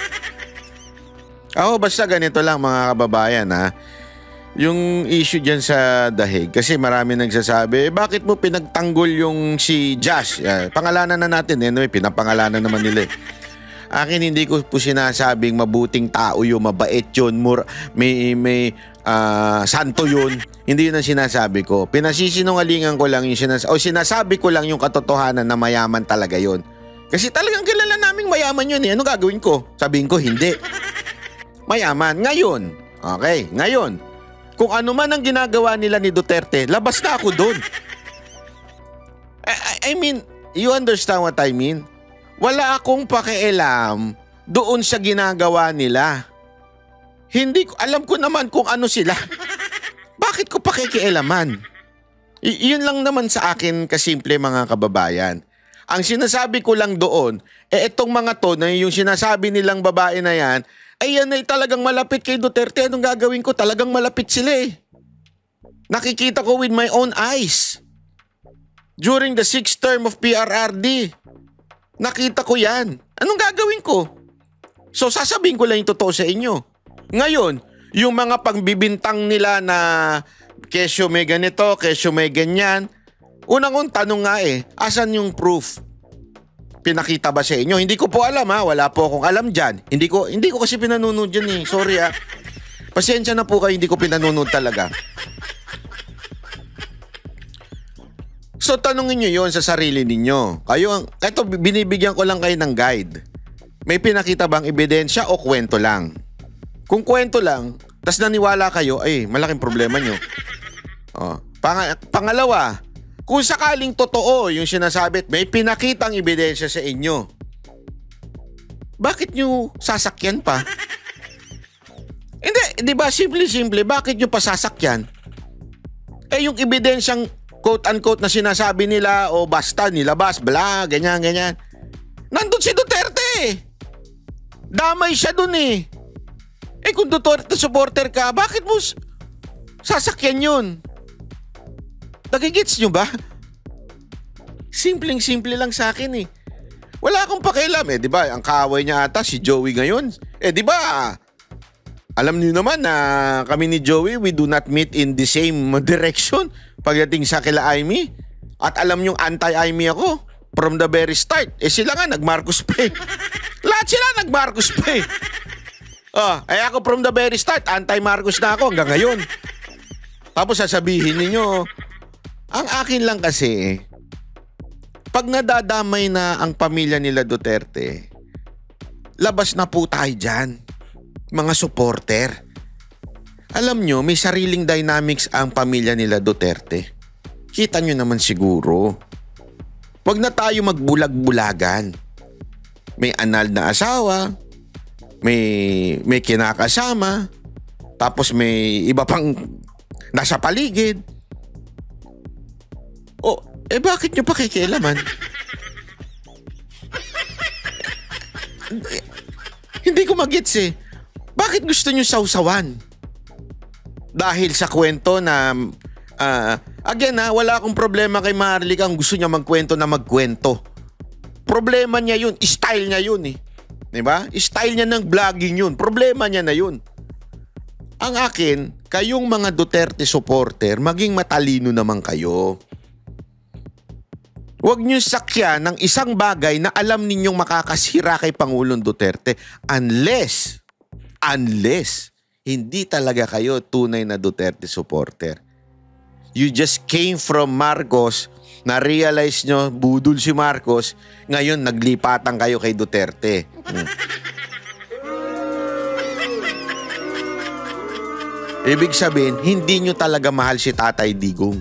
Basta ganito lang mga kababayan ha. Yung issue dyan sa dahig, kasi marami nagsasabi, bakit mo pinagtanggol yung si Josh? Pangalanan na natin, anyway, pinapangalanan naman nila eh. Akin hindi ko po sinasabing mabuting tao yun, mabait yun, may santo yun. Hindi yun ang sinasabi ko. Pinasisinungalingan ko lang yung sinasabi ko lang yung katotohanan na mayaman talaga yun. Kasi talagang kilala naming mayaman yun eh. Ano gagawin ko? Sabihin ko, hindi. Mayaman. Ngayon. Okay, ngayon. Kung ano man ang ginagawa nila ni Duterte, labas na ako doon. I mean, you understand what I mean? Wala akong pakialam doon sa ginagawa nila. Hindi ko, alam ko naman kung ano sila. Bakit ko pakikialaman? Yun lang naman sa akin kasimple mga kababayan. Ang sinasabi ko lang doon, etong mga to na yung sinasabi nilang babae na yan, ay yan ay talagang malapit kay Duterte. Anong gagawin ko? Talagang malapit sila eh. Nakikita ko with my own eyes. During the 6th term of PRRD, nakita ko yan. Anong gagawin ko? So sasabihin ko lang yung totoo sa inyo. Ngayon, yung mga pagbibintang nila na kesyo may ganito, kesyo may ganyan, unang tanong nga asan yung proof? Pinakita ba sa inyo? Hindi ko po alam wala po akong alam dyan. Hindi ko kasi pinanunod dyan sorry Pasensya na po kayo, hindi ko pinanunod talaga. So tanungin nyo yon sa sarili ninyo. Eto binibigyan ko lang kayo ng guide. May pinakita bang ebidensya o kwento lang? Kung kwento lang, tas naniwala kayo, malaking problema nyo. Pangalawa, kung sakaling totoo yung sinasabi at may pinakitang ebidensya sa inyo, bakit nyo sasakyan pa? Hindi, di ba simple-simple, bakit nyo pa sasakyan? Yung ebidensyang quote-unquote na sinasabi nila o basta nilabas, bla, ganyan. Nandun si Duterte Damay siya dun kung Duterte supporter ka, bakit mo sasakyan yun? Nagigits nyo ba? Simpleng-simple lang sa akin Wala akong pakialam di ba? Ang kaaway niya ata si Joey ngayon. Di ba? Alam niyo naman na kami ni Joey, we do not meet in the same direction pagdating sa kila Aimee. At alam niyo anti-Aimee ako from the very start. Sila nga nag-Marcos pa Lahat sila nag-Marcos pa ako from the very start, anti-Marcos na ako hanggang ngayon. Tapos sasabihin niyo, ang akin lang kasi, pag nadadamay na ang pamilya nila Duterte, labas na po tayo dyan, mga supporter. Alam nyo, may sariling dynamics ang pamilya nila Duterte. Kita nyo naman siguro. Wag na tayo magbulag-bulagan. May anal na asawa, may kinakasama, tapos may iba pang nasa paligid. Bakit nyo pakikialaman? Hindi ko magets Bakit gusto nyo sausawan? Dahil sa kwento na again wala akong problema kay Marlica kung gusto niya magkwento na magkwento. Problema niya yun, style niya yun Diba? Style niya ng vlogging yun. Problema niya na yun. Ang akin, kayong mga Duterte supporter, maging matalino naman kayo. Huwag niyo sakyan ng isang bagay na alam ninyong makakasira kay Pangulong Duterte unless hindi talaga kayo tunay na Duterte supporter. You just came from Marcos, na-realize nyo, budol si Marcos, ngayon naglipatan kayo kay Duterte. Ibig sabihin, hindi nyo talaga mahal si Tatay Digong.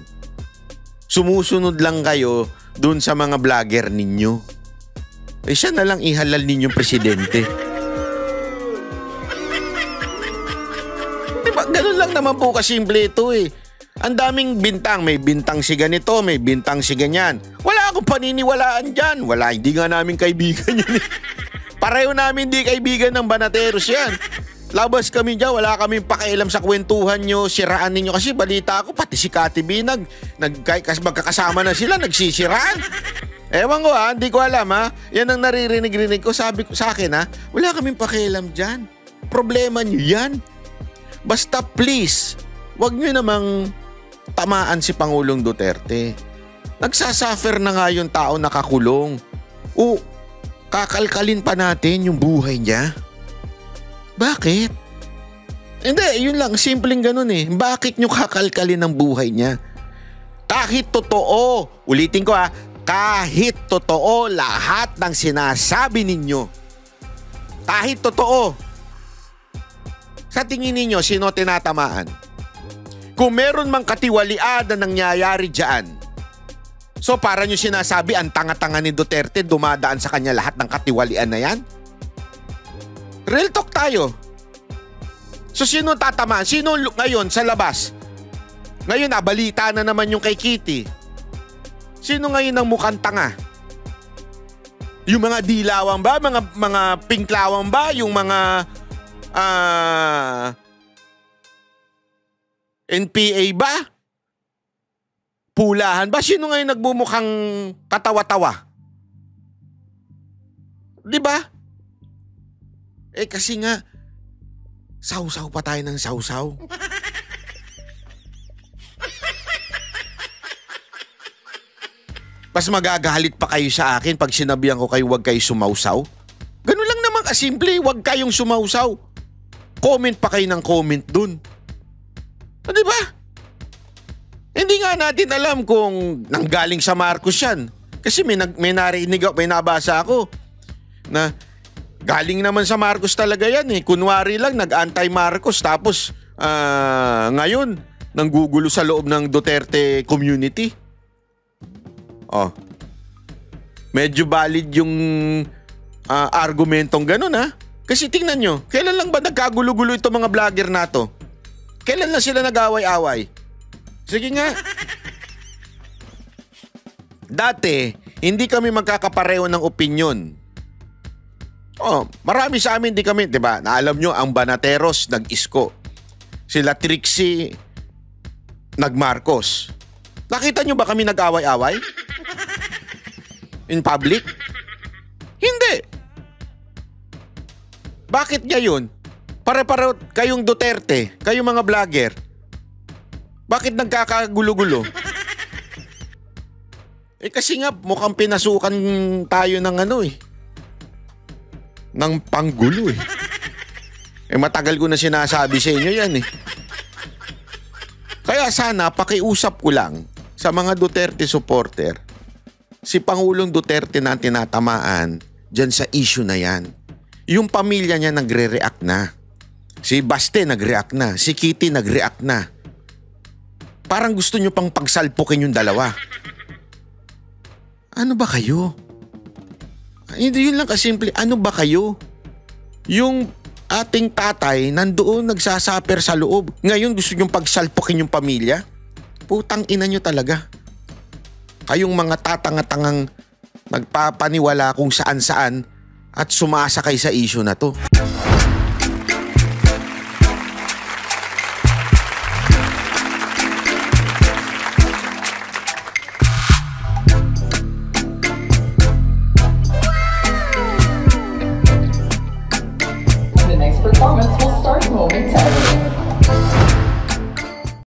Sumusunod lang kayo dun sa mga vlogger ninyo. Siya na lang ihalal ninyong presidente. Diba, ganun lang naman po kasimple ito Ang daming bintang. May bintang si ganito, may bintang si ganyan. Wala akong paniniwalaan dyan. Hindi nga namin kaibigan yun Pareho namin di kaibigan ng Banateros yan. Labas kami dyan, wala kaming pakialam sa kwentuhan nyo, siraan ninyo. Kasi balita ko, pati si Kati B, magkakasama na sila, nagsisiraan. Ewan ko hindi ko alam Yan ang naririnig-rinig ko. Sabi ko sa akin wala kaming pakialam dyan. Problema nyo yan. Basta please, wag nyo namang tamaan si Pangulong Duterte. Nagsasuffer na nga yung tao nakakulong. Kakalkalin pa natin yung buhay niya. Bakit? Hindi, yun lang. Simpleng ganun Bakit nyo kakalkalin ang buhay niya? Kahit totoo, ulitin ko kahit totoo lahat ng sinasabi ninyo. Kahit totoo. Sa tingin ninyo, sino tinatamaan? Kung meron mang katiwalian na nangyayari dyan, so para nyo sinasabi, ang tanga-tanga ni Duterte, dumadaan sa kanya lahat ng katiwalian na yan? Real talk tayo. So sino tatamaan? Sino ngayon sa labas? Ngayon balita na naman yung kay Kitty. Sino ngayon ang mukhang tanga? Yung mga dilawang ba? Mga pinklawang ba? Yung mga NPA ba? Pulahan ba? Sino ngayon nagmumukhang katawa-tawa? Di ba? Kasi nga, sausaw pa tayo ng sausaw. Mas magagalit pa kayo sa akin pag sinabihan ko kayo huwag kayo sumausaw. Ganun lang naman kasimple, huwag kayong sumausaw. Comment pa kayo ng comment dun. Di ba? Hindi nga natin alam kung nanggaling sa Marcos yan. Kasi may narinig ako, may nabasa ako na galing naman sa Marcos talaga yan eh. Kunwari lang, nag-anti-Marcos tapos ngayon, nanggugulo sa loob ng Duterte community. Oh. Medyo valid yung argumentong ganun ha. Kasi tingnan nyo, kailan lang ba nagkagulo-gulo itong mga vlogger na to? Kailan lang sila nag-away-away? Sige nga. Dati, hindi kami magkakapareho ng opinyon. Marami sa amin di kami, 'di ba? Naalam nyo, ang Banateros nag-isko. Sila Trixie nag-Marcos. Nakita nyo ba kami nag-away-away? In public? Hindi. Bakit ngayon? Pare-pareho kayong Duterte, kayong mga vlogger. Bakit nagkakagulo-gulo? Kasi nga mukhang pinasukan tayo ng ng panggulo eh. Matagal ko na sinasabi sa inyo yan eh. Kaya sana pakiusap ko lang sa mga Duterte supporter, si Pangulong Duterte na tinatamaan dyan sa issue na yan. Yung pamilya niya nagre-react na. Si Baste nag-react na. Si Kitty nag-react na. Parang gusto nyo pang pagsalpukin yung dalawa. Ano ba kayo? Hindi yun lang kasimple. Ano ba kayo? Yung ating tatay nandoon nagsasaper sa loob. Ngayon gusto nyong pagsalpukin yung pamilya? Putang ina nyo talaga. Kayong mga tatanga-tangang nagpapaniwala kung saan-saan at sumasakay sa issue na to.